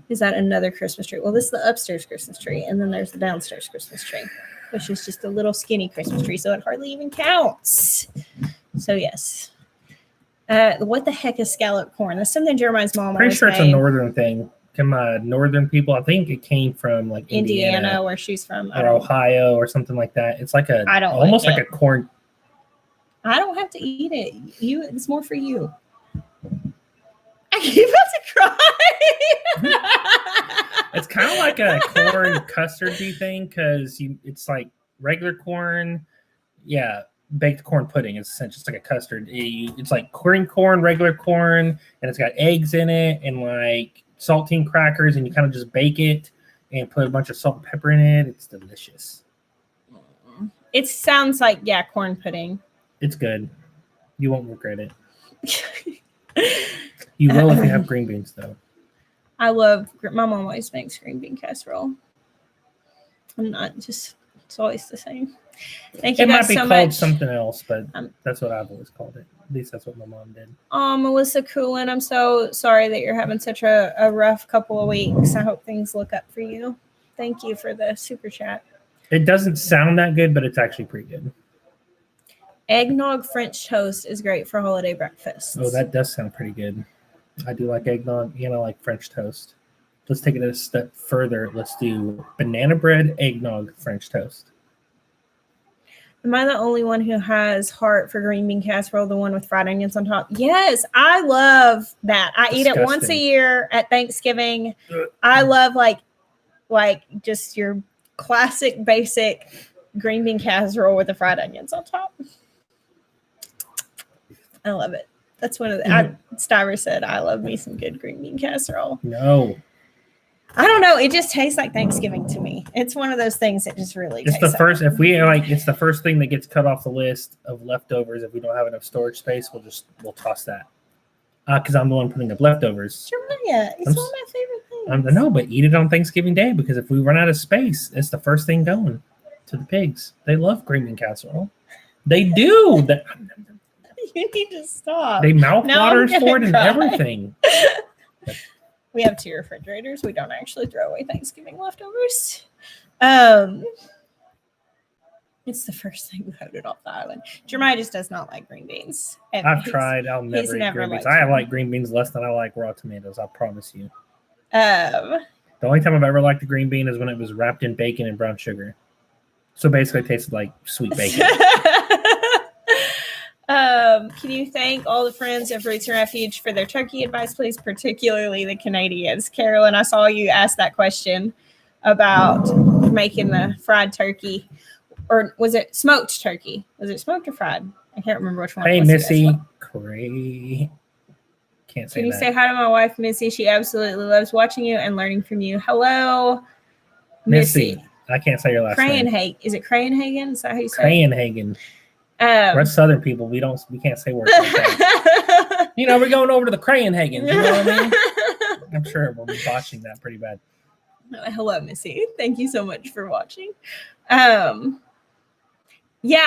Is that another Christmas tree? Well, this is the upstairs Christmas tree, and then there's the downstairs Christmas tree, which is just a little skinny Christmas tree, so it hardly even counts. So yes. What the heck is scalloped corn? That's something Jeremiah's mom Pretty always sure made. it's a northern thing. Come on, northern people. I think it came from like Indiana, where she's from, or Ohio, or something like that. It's like almost like a corn. I don't have to eat it. It's more for you. You about to cry? It's kind of like a corn custardy thing because it's like regular corn. Yeah, baked corn pudding is essentially just like a custard. It's like corn, regular corn, and it's got eggs in it and like saltine crackers, and you kind of just bake it and put a bunch of salt and pepper in it. It's delicious. It sounds like corn pudding. It's good. You won't regret it. You will if you have green beans, though. My mom always makes green bean casserole. It's always the same. Thank you guys so much. It might be called something else, but that's what I've always called it. At least that's what my mom did. Melissa Coolin, I'm so sorry that you're having such a rough couple of weeks. I hope things look up for you. Thank you for the super chat. It doesn't sound that good, but it's actually pretty good. Eggnog French toast is great for holiday breakfast. Oh, that does sound pretty good. I do like eggnog and I like French toast. Let's take it a step further. Let's do banana bread, eggnog, French toast. Am I the only one who has heart for green bean casserole, the one with fried onions on top? Yes, I love that. I eat it once a year at Thanksgiving. I love like just your classic basic green bean casserole with the fried onions on top. I love it. That's one of the. Stiver said, "I love me some good green bean casserole." No, I don't know. It just tastes like Thanksgiving to me. It's one of those things that just really. It's the first. If we it's the first thing that gets cut off the list of leftovers. If we don't have enough storage space, we'll toss that. Because I'm the one putting up leftovers. Jeremiah, it's one of my favorite things. I know, but eat it on Thanksgiving Day because if we run out of space, it's the first thing going to the pigs. They love green bean casserole. They do. You need to stop. They mouth waters for it and everything. We have 2 refrigerators. We don't actually throw away Thanksgiving leftovers. It's the first thing voted off the island. Jeremiah just does not like green beans. I've tried. I'll never eat green beans. I like green beans less than I like raw tomatoes. I promise you. The only time I've ever liked a green bean is when it was wrapped in bacon and brown sugar. So basically, it tasted like sweet bacon. Can you thank all the friends of Roots and Refuge for their turkey advice, please, particularly the Canadians? Carolyn, I saw you ask that question about making the fried turkey, or was it smoked turkey? Was it smoked or fried? I can't remember which one. Hey, Missy. Can't say Can you that. say hi to my wife, Missy? She absolutely loves watching you and learning from you. Hello, Missy. I can't say your last name. Is it Crayenhagen? Is that how you say it? Crayenhagen. We're Southern people. We can't say words like that. We're going over to the Crayenhagens. You know what I mean? I'm sure we'll be botching that pretty bad. Hello, Missy. Thank you so much for watching. Yeah,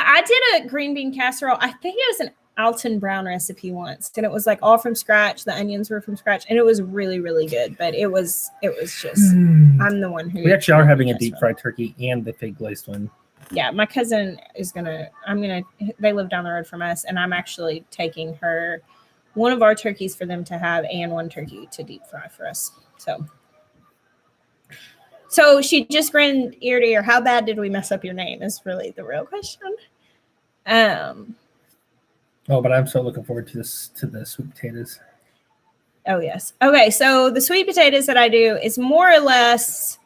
I did a green bean casserole. I think it was an Alton Brown recipe once, and it was like all from scratch. The onions were from scratch, and it was really, really good. But it was just I'm the one who. We actually are having a deep fried turkey and the fig glazed one. Yeah, my cousin is they live down the road from us, and I'm actually taking one of our turkeys for them to have and one turkey to deep fry for us. So she just grinned ear to ear. How bad did we mess up your name is really the real question. But I'm so looking forward to the sweet potatoes. Oh, yes. Okay, so the sweet potatoes that I do is more or less,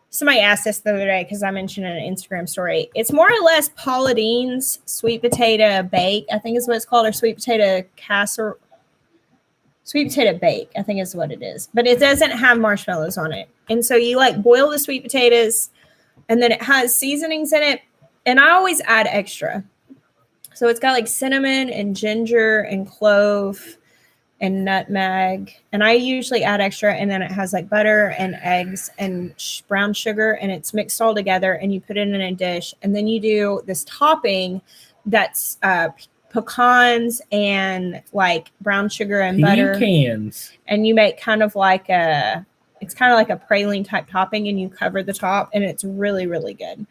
somebody asked this the other day because I mentioned it in an Instagram story. It's more or less Paula Deen's sweet potato bake, I think is what it's called, or sweet potato casserole. Sweet potato bake, I think is what it is. But it doesn't have marshmallows on it. And so you like boil the sweet potatoes, and then it has seasonings in it. And I always add extra. So it's got like cinnamon and ginger and clove and nutmeg. And I usually add extra. And then it has like butter and eggs and brown sugar. And it's mixed all together. And you put it in a dish. And then you do this topping that's pecans and like brown sugar and butter. Pecans. And you make kind of like it's kind of like a praline type topping. And you cover the top. And it's really, really good.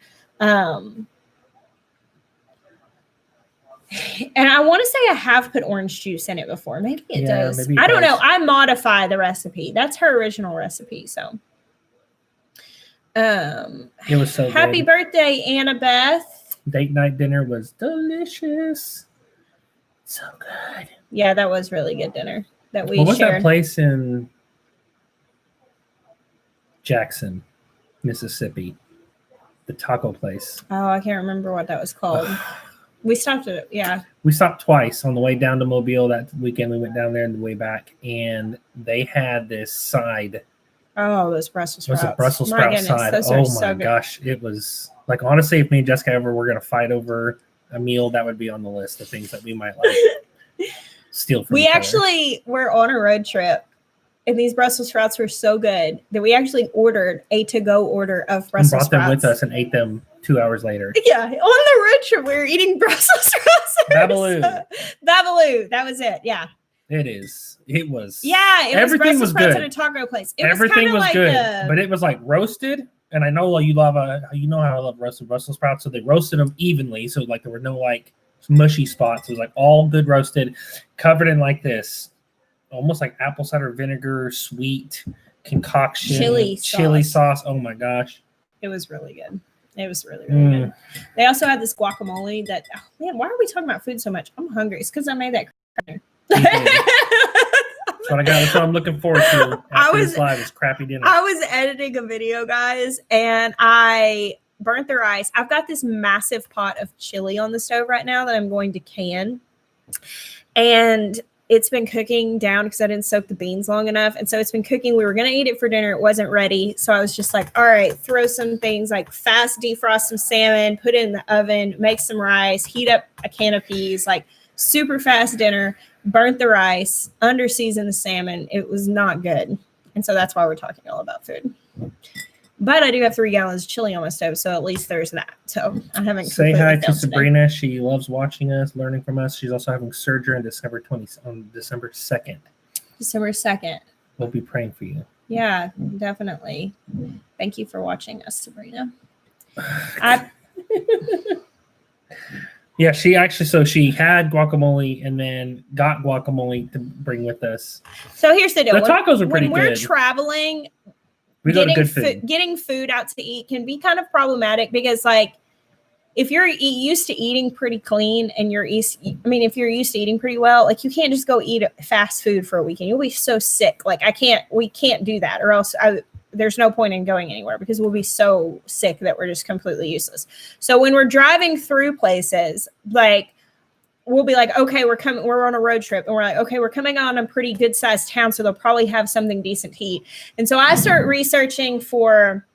And I want to say I have put orange juice in it before. Maybe it does. Maybe it I don't does. know. I modify the recipe. That's her original recipe. So, It was so happy good. birthday, Annabeth. Date night dinner was delicious. So good. Yeah, that was really good dinner that we What was shared. that place in Jackson, Mississippi? The taco place. Oh, I can't remember what that was called. We stopped at it. Yeah. We stopped twice on the way down to Mobile that weekend. We went down there and the way back, and they had this side. Oh, those Brussels sprouts. Was it Brussels My sprout goodness, side? those are Oh so my good. gosh. It was like, honestly, if me and Jessica ever were going to fight over a meal, that would be on the list of things that we might like steal from We each other. actually were on a road trip, and these Brussels sprouts were so good that we actually ordered a to-go order of and Brussels brought sprouts. them with us and ate them 2 hours later. Yeah, on the road trip, we were eating Brussels sprouts. Babaloo. Babaloo. That was it. Yeah. It is. It was. Yeah, it Everything was was Brussels sprouts good. at a taco place. It Everything was like good, but it was like roasted. And I know you love you know how I love roasted Brussels sprouts. So they roasted them evenly, so like there were no like mushy spots. It was like all good roasted, covered in like this, almost like apple cider vinegar, sweet concoction, chili sauce. Oh my gosh, it was really good. It was really, really good. They also had this guacamole that, oh man, why are we talking about food so much? I'm hungry. It's because I made that. That's what I got. That's what I'm looking forward to. This live is crappy dinner. I was editing a video, guys, and I burnt the rice. I've got this massive pot of chili on the stove right now that I'm going to can. And it's been cooking down because I didn't soak the beans long enough. And so it's been cooking. We were going to eat it for dinner. It wasn't ready. So I was just like, all right, throw some things like fast defrost some salmon, put it in the oven, make some rice, heat up a can of peas, like super fast dinner, burnt the rice, under seasoned the salmon. It was not good. And so that's why we're talking all about food. But I do have 3 gallons of chili on my stove, so at least there's that. So I haven't. Say hi to failed Sabrina. today. She loves watching us, learning from us. She's also having surgery on December 2nd. December 2nd. We'll be praying for you. Yeah, definitely. Thank you for watching us, Sabrina. Yeah, she actually, so she had guacamole and then got guacamole to bring with us. So here's the deal. The tacos are pretty when we're good. traveling, We go to good food. Getting food out to eat can be kind of problematic because, like, if you're used to eating pretty clean and if you're used to eating pretty well, like, you can't just go eat fast food for a weekend. You'll be so sick. Like, we can't do that, or else there's no point in going anywhere because we'll be so sick that we're just completely useless. So when we're driving through places, like, we'll be like, okay, we're on a road trip, and we're like, okay, we're coming on a pretty good sized town, so they'll probably have something decent to eat. And so I start researching for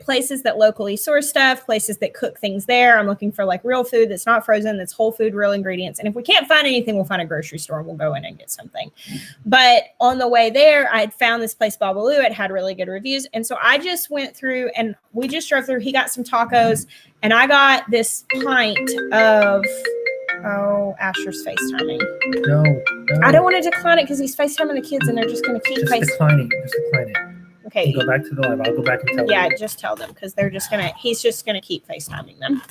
places that locally source stuff, places that cook things there. I'm looking for like real food that's not frozen, that's whole food, real ingredients. And if we can't find anything, we'll find a grocery store and we'll go in and get something. But on the way there, I had found this place, Babaloo. It had really good reviews. And so I just went through and we just drove through. He got some tacos and I got this pint of, Asher's FaceTiming. No. I don't want to decline it because he's FaceTiming the kids and they're just going to keep decline it. Okay. You go back to the live. I'll go back and tell them. Yeah, just tell them because he's just going to keep FaceTiming them.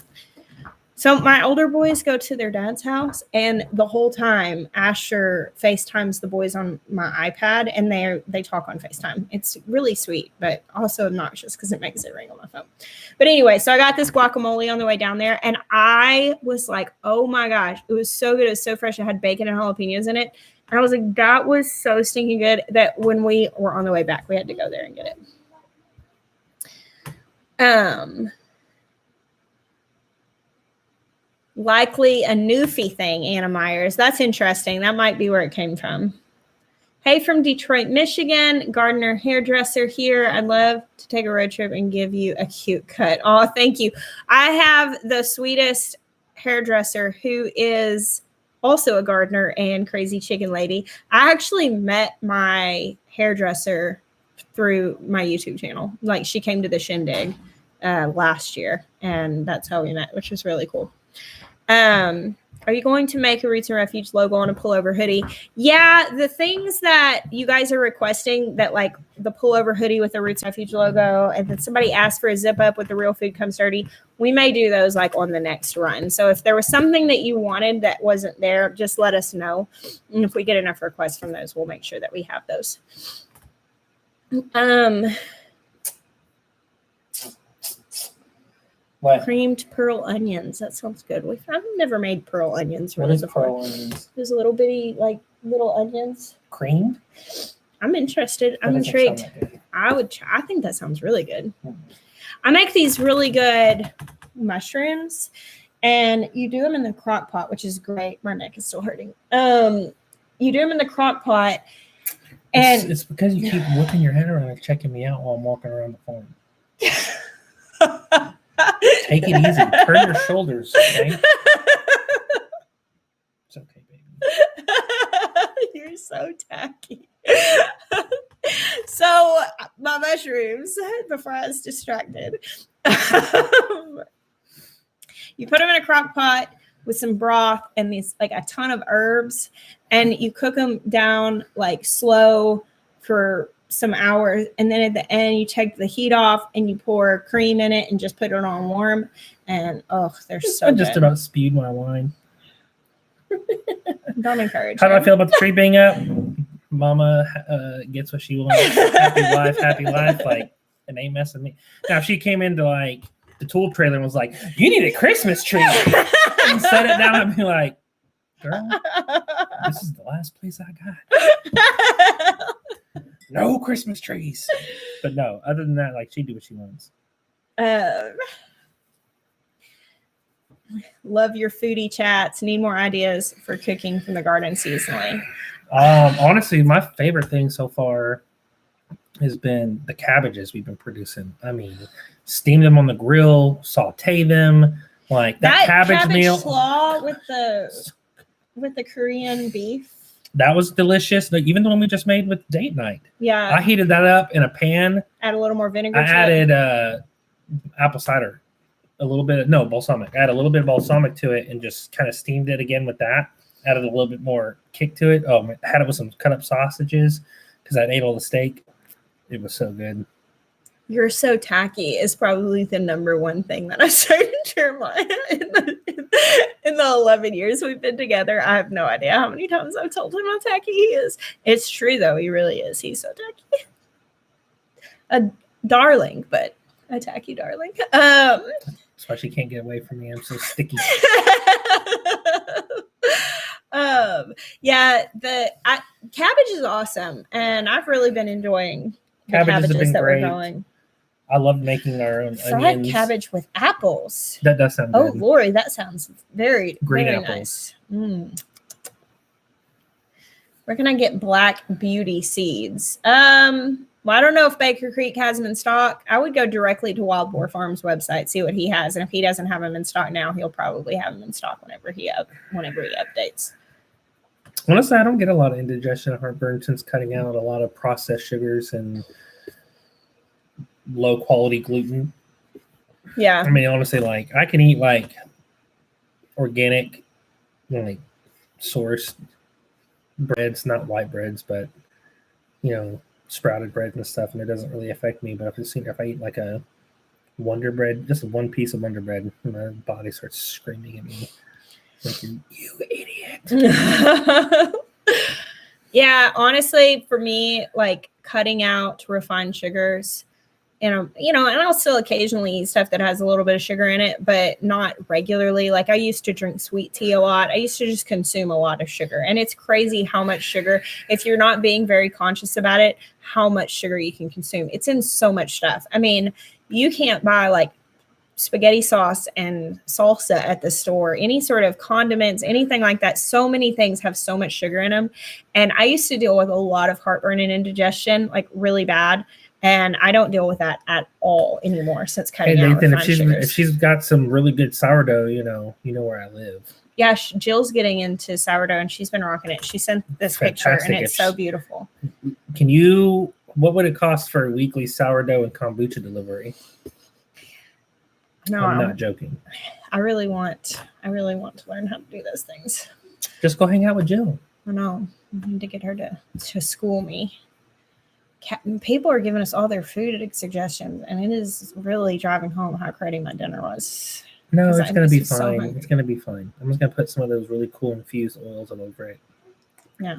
So my older boys go to their dad's house, and the whole time Asher FaceTimes the boys on my iPad, and they talk on FaceTime. It's really sweet, but also obnoxious because it makes it ring on my phone. But anyway, so I got this guacamole on the way down there, and I was like, oh my gosh, it was so good. It was so fresh. It had bacon and jalapenos in it. And I was like, that was so stinking good that when we were on the way back, we had to go there and get it. Likely a Newfie thing, Anna Myers. That's interesting. That might be where it came from. Hey, from Detroit, Michigan, Gardner hairdresser here. I'd love to take a road trip and give you a cute cut. Oh, thank you. I have the sweetest hairdresser who is also a gardener and crazy chicken lady. I actually met my hairdresser through my YouTube channel. Like, she came to the shindig last year, and that's how we met, which was really cool. Are you going to make a Roots and Refuge logo on a pullover hoodie? Yeah, the things that you guys are requesting, that like the pullover hoodie with the Roots and Refuge logo, and then somebody asked for a zip up with the Real Food Comes Dirty, we may do those like on the next run. So if there was something that you wanted that wasn't there, just let us know. And if we get enough requests from those, we'll make sure that we have those. What? Creamed pearl onions. That sounds good. I've never made pearl onions. What Really is before. pearl onions? Those little bitty, like little onions. Creamed? I'm interested. I'm intrigued. I think that sounds really good. I make these really good mushrooms, and you do them in the crock pot, which is great. My neck is still hurting. You do them in the crock pot, and it's because you keep whipping your head around and checking me out while I'm walking around the farm. Take it easy. Turn your shoulders, okay? It's okay, baby. You're so tacky. So, my mushrooms, before I was distracted, you put them in a crock pot with some broth and these, like, a ton of herbs, and you cook them down, like, slow for some hours, and then at the end you take the heat off and you pour cream in it and just put it on warm, and they're so good. I just about spewed my wine. Don't encourage. How do I feel about the tree being up? Mama gets what she wants. Happy life. Like, it ain't messing me. Now, if she came into like the tool trailer and was like, "You need a Christmas tree," and set it down, I'd be like, "Girl, this is the last place I got." No Christmas trees. But no, other than that, like, she do what she wants. Love your foodie chats. Need more ideas for cooking from the garden seasonally. Honestly, my favorite thing so far has been the cabbages we've been producing. I mean, steam them on the grill, saute them, like that cabbage meal. Slaw with the Korean beef. That was delicious. Like, even the one we just made with date night. Yeah. I heated that up in a pan. Add a little more vinegar. I added apple cider, balsamic. I added a little bit of balsamic to it and just kind of steamed it again with that. Added a little bit more kick to it. I had it with some cut up sausages because I ate all the steak. It was so good. You're so tacky is probably the number one thing that I've started to Jeremiah in the 11 years we've been together. I have no idea how many times I've told him how tacky he is. It's true, though. He really is. He's so tacky. A darling, but a tacky darling. That's why she can't get away from me. I'm so sticky. Cabbage is awesome, and I've really been enjoying the cabbages have been that great. We're growing. I love making our own fried onions. Cabbage with apples. That does sound good. Oh, Lori, that sounds very green very apples. Nice. Where can I get Black Beauty seeds? Well, I don't know if Baker Creek has them in stock. I would go directly to Wild Boar Farms website, see what he has, and if he doesn't have them in stock now, he'll probably have them in stock whenever he updates. Honestly, I don't get a lot of indigestion and heartburn since cutting out a lot of processed sugars and low quality gluten. Yeah. I mean, honestly, like, I can eat like organic, like sourced breads, not white breads, but sprouted bread and stuff, and it doesn't really affect me. But if I eat like a Wonder Bread, just one piece of Wonder Bread, my body starts screaming at me. Like, you idiot. Yeah, honestly, for me, like, cutting out refined sugars and I'll still occasionally eat stuff that has a little bit of sugar in it, but not regularly. Like I used to drink sweet tea a lot. I used to just consume a lot of sugar, and it's crazy how much sugar, if you're not being very conscious about it, how much sugar you can consume. It's in so much stuff. I mean, you can't buy like spaghetti sauce and salsa at the store, any sort of condiments, anything like that. So many things have so much sugar in them. And I used to deal with a lot of heartburn and indigestion, like really bad. And I don't deal with that at all anymore since cutting out Nathan, refined sugars. if she's got some really good sourdough, you know where I live. Yeah, Jill's getting into sourdough and she's been rocking it. She sent this picture and it's so beautiful. What would it cost for a weekly sourdough and kombucha delivery? No, I'm not joking. I really want to learn how to do those things. Just go hang out with Jill. I know. I need to get her to school me. People are giving us all their food suggestions, and it is really driving home how cruddy my dinner was. No, it's going to be fine. It's going to be fine. I'm just going to put some of those really cool infused oils all over it. Yeah.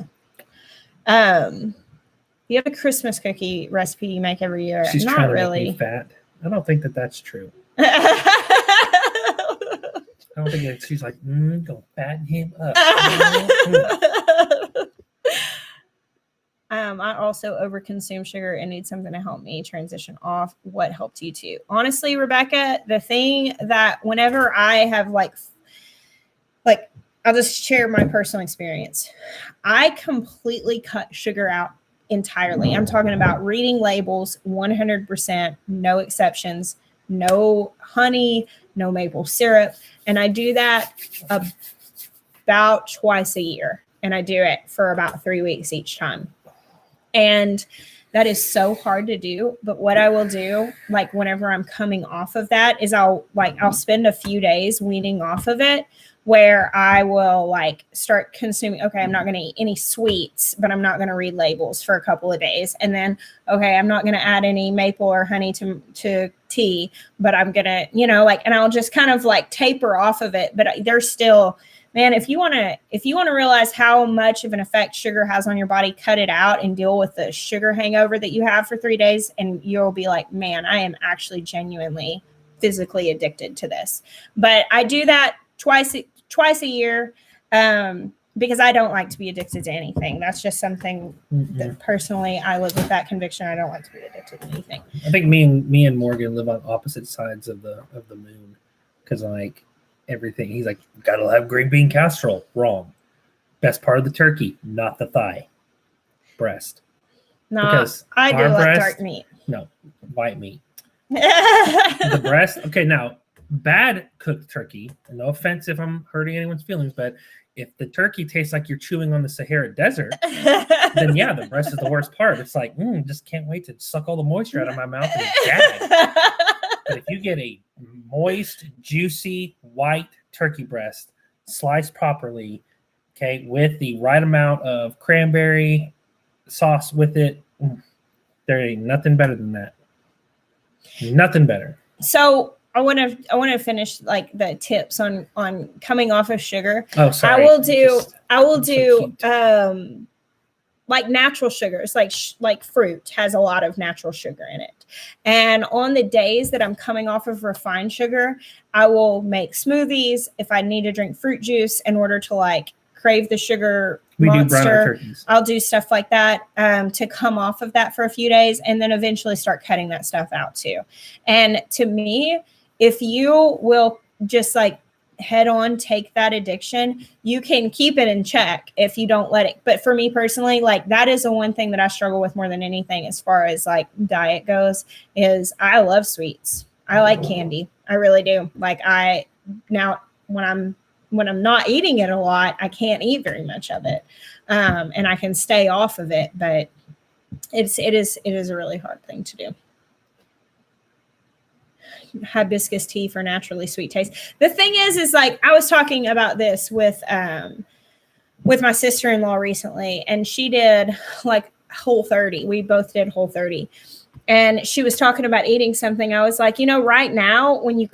You have a Christmas cookie recipe you make every year. She's not trying to really. Make me fat. I don't think that's true. I don't think she's like, go fatten him up. I also overconsume sugar and need something to help me transition off. What helped you too? Honestly, Rebecca, the thing that whenever I have like I'll just share my personal experience. I completely cut sugar out entirely. I'm talking about reading labels 100%, no exceptions, no honey, no maple syrup. And I do that about twice a year. And I do it for about 3 weeks each time. And that is so hard to do. But what I will do, like whenever I'm coming off of that, is I'll spend a few days weaning off of it, where I will like start consuming. Okay, I'm not going to eat any sweets, but I'm not going to read labels for a couple of days. And then, okay, I'm not going to add any maple or honey to tea, but I'm going to, and I'll just kind of like taper off of it. But there's still, man, if you want to realize how much of an effect sugar has on your body, cut it out and deal with the sugar hangover that you have for 3 days. And you'll be like, man, I am actually genuinely physically addicted to this. But I do that twice a year because I don't like to be addicted to anything. That's just something that personally I live with that conviction. I don't like to be addicted to anything. I think me and Morgan live on opposite sides of the moon, because like everything, he's like, gotta have green bean casserole. Wrong. Best part of the turkey, not the thigh, breast. No, because I do like dark meat. No, white meat. The breast. Okay, now bad cooked turkey, and no offense if I'm hurting anyone's feelings, but if the turkey tastes like you're chewing on the Sahara Desert, then yeah, the breast is the worst part. It's like, just can't wait to suck all the moisture out of my mouth and gag. But if you get a moist, juicy, white turkey breast sliced properly, okay, with the right amount of cranberry sauce with it, there ain't nothing better than that. Nothing better. So I want to finish like the tips on coming off of sugar. Oh, sorry. I will do like natural sugars, like fruit has a lot of natural sugar in it. And on the days that I'm coming off of refined sugar, I will make smoothies if I need to drink fruit juice in order to like crave the sugar monster. I'll do stuff like that to come off of that for a few days and then eventually start cutting that stuff out too. And to me, if you will just like head on take that addiction, you can keep it in check if you don't let it. But for me personally, like that is the one thing that I struggle with more than anything as far as like diet goes, is I love sweets. I like candy. I really do. Like now when I'm not eating it a lot, I can't eat very much of it. And I can stay off of it, but it is a really hard thing to do. Hibiscus tea for naturally sweet taste. The thing is like I was talking about this with my sister-in-law recently, and she did like Whole30. We both did Whole30. And she was talking about eating something. I was like, right now when you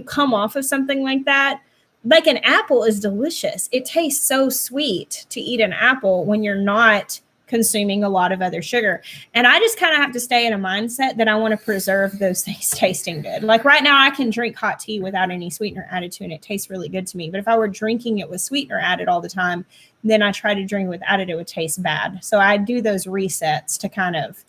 come off of something like that, like an apple is delicious. It tastes so sweet to eat an apple when you're not consuming a lot of other sugar. And I just kind of have to stay in a mindset that I want to preserve those things tasting good. Like right now, I can drink hot tea without any sweetener added to it, and it tastes really good to me. But if I were drinking it with sweetener added all the time, then I try to drink without it, it would taste bad. So I do those resets to kind of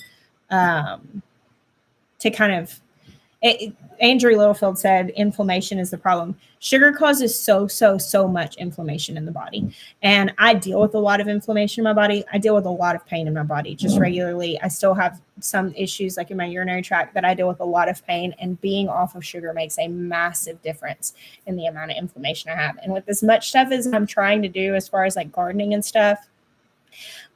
Andrew Littlefield said inflammation is the problem. Sugar causes so much inflammation in the body. And I deal with a lot of inflammation in my body. I deal with a lot of pain in my body just regularly. I still have some issues like in my urinary tract that I deal with a lot of pain, and being off of sugar makes a massive difference in the amount of inflammation I have. And with as much stuff as I'm trying to do as far as like gardening and stuff,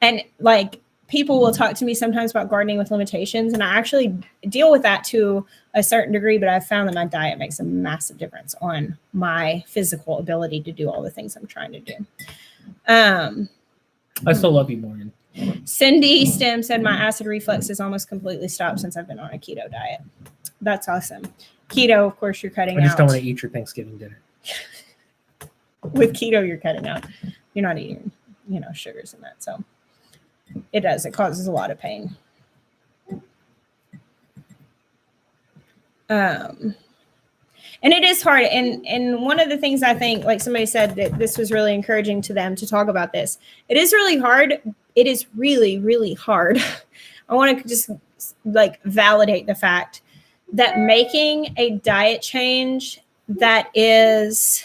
and like people will talk to me sometimes about gardening with limitations, and I actually deal with that to a certain degree, but I've found that my diet makes a massive difference on my physical ability to do all the things I'm trying to do. I still love you, Morgan. Cindy Stem said my acid reflux is almost completely stopped since I've been on a keto diet. That's awesome. Keto, of course, you're cutting out. I just don't want to eat your Thanksgiving dinner. With keto, you're cutting out. You're not eating, sugars in that. So it does. It causes a lot of pain. And it is hard. And one of the things I think, like somebody said that this was really encouraging to them to talk about this. It is really hard. It is really, really hard. I want to just like validate the fact that making a diet change that is,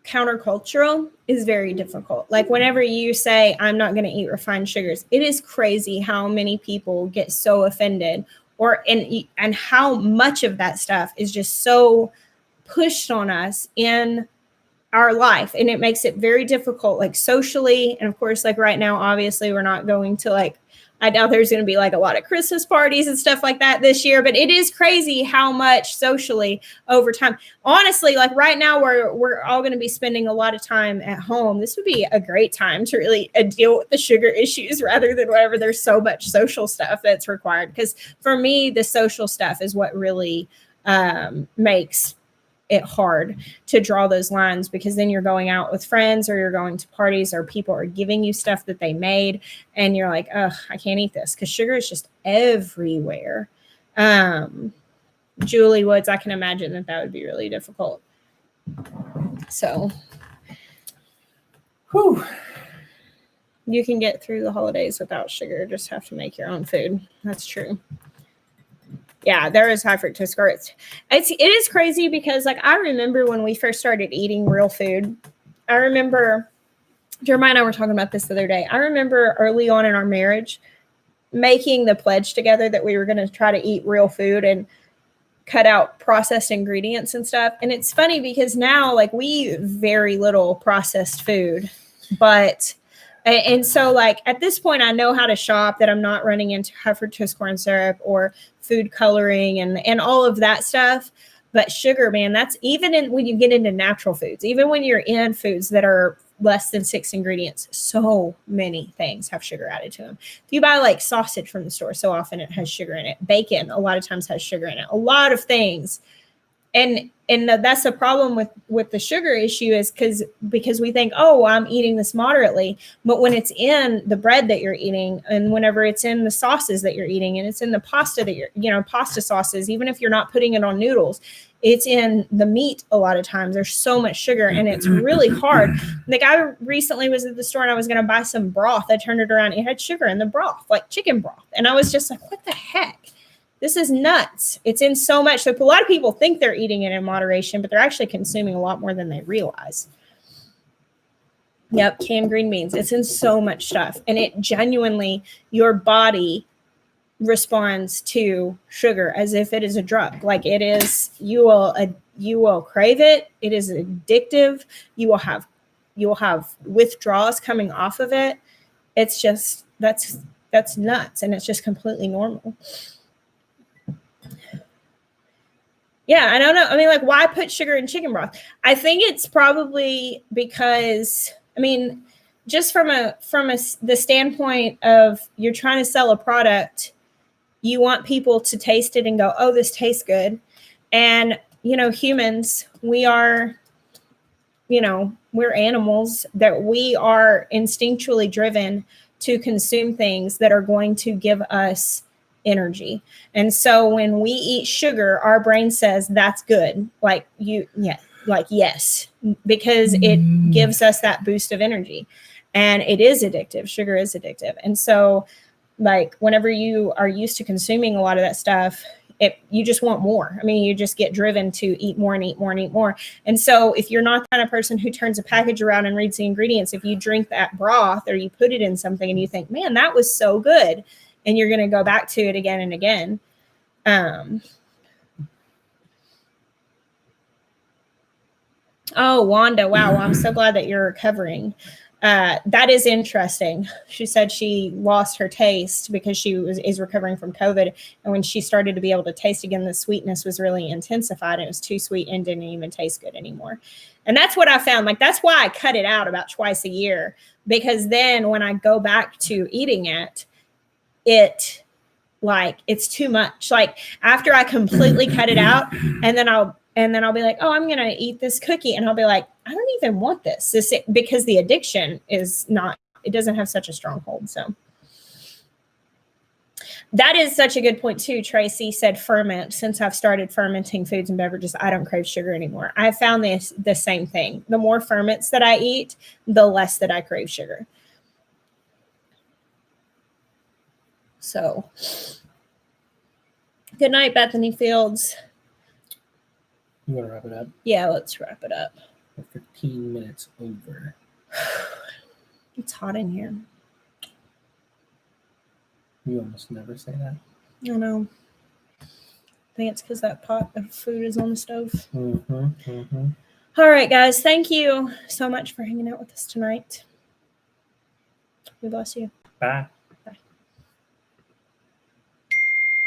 countercultural is very difficult. Like whenever you say, I'm not going to eat refined sugars, it is crazy how many people get so offended and how much of that stuff is just so pushed on us in our life. And it makes it very difficult, like socially. And of course, like right now, obviously we're not going to like, I doubt there's going to be like a lot of Christmas parties and stuff like that this year, but it is crazy how much socially over time. Honestly, like right now we're all going to be spending a lot of time at home. This would be a great time to really deal with the sugar issues rather than whatever. There's so much social stuff that's required. Because for me, the social stuff is what really makes it hard to draw those lines, because then you're going out with friends or you're going to parties or people are giving you stuff that they made and you're like, oh, I can't eat this because sugar is just everywhere. Julie Woods, I can imagine that would be really difficult. So whew. You can get through the holidays without sugar. Just have to make your own food. That's true. Yeah, there is high fructose corn. It is crazy because like I remember when we first started eating real food. I remember Jeremiah and I were talking about this the other day. I remember early on in our marriage making the pledge together that we were going to try to eat real food and cut out processed ingredients and stuff. And it's funny because now like we eat very little processed food, and so like at this point, I know how to shop, that I'm not running into high fructose corn syrup or food coloring and all of that stuff. But sugar, man, that's even when you get into natural foods, even when you're in foods that are less than 6 ingredients, so many things have sugar added to them. If you buy like sausage from the store, so often it has sugar in it. Bacon, a lot of times has sugar in it. A lot of things. And that's the problem with the sugar issue is because we think, oh, I'm eating this moderately. But when it's in the bread that you're eating and whenever it's in the sauces that you're eating and it's in the pasta that pasta sauces, even if you're not putting it on noodles, it's in the meat a lot of times. There's so much sugar and it's really hard. Like I recently was at the store and I was going to buy some broth. I turned it around. It had sugar in the broth, like chicken broth. And I was just like, what the heck? This is nuts. It's in so much. So a lot of people think they're eating it in moderation, but they're actually consuming a lot more than they realize. Yep, canned green beans. It's in so much stuff. And it genuinely, your body responds to sugar as if it is a drug. Like it is, you will crave it. It is addictive. You will have withdrawals coming off of it. It's just, that's nuts. And it's just completely normal. Yeah, I don't know. I mean, like, why put sugar in chicken broth? I think it's probably because, I mean, just from the standpoint of you're trying to sell a product, you want people to taste it and go, oh, this tastes good. And, humans, we are we're animals, that we are instinctually driven to consume things that are going to give us energy. And so when we eat sugar, our brain says that's good. Yes, because it gives us that boost of energy, and it is addictive. Sugar is addictive. And so like whenever you are used to consuming a lot of that stuff, you just want more. I mean, you just get driven to eat more and eat more and eat more. And so if you're not the kind of person who turns a package around and reads the ingredients, if you drink that broth or you put it in something and you think, man, that was so good, and you're going to go back to it again and again. Oh, Wanda. Wow. I'm so glad that you're recovering. That is interesting. She said she lost her taste because she is recovering from COVID. And when she started to be able to taste again, the sweetness was really intensified. It was too sweet and didn't even taste good anymore. And that's what I found. Like, that's why I cut it out about twice a year, because then when I go back to eating it, it's too much. Like after I completely cut it out, and then I'll be like, oh, I'm going to eat this cookie. And I'll be like, I don't even want this. Because the addiction it doesn't have such a strong hold. So that is such a good point too. Tracy said ferment. Since I've started fermenting foods and beverages, I don't crave sugar anymore. I found the same thing. The more ferments that I eat, the less that I crave sugar. So good night, Bethany Fields. You want to wrap it up? Yeah, let's wrap it up. We're 15 minutes over. It's hot in here. You almost never say that. I know. I think it's because that pot of food is on the stove. All right, guys. Thank you so much for hanging out with us tonight. We bless you. Bye.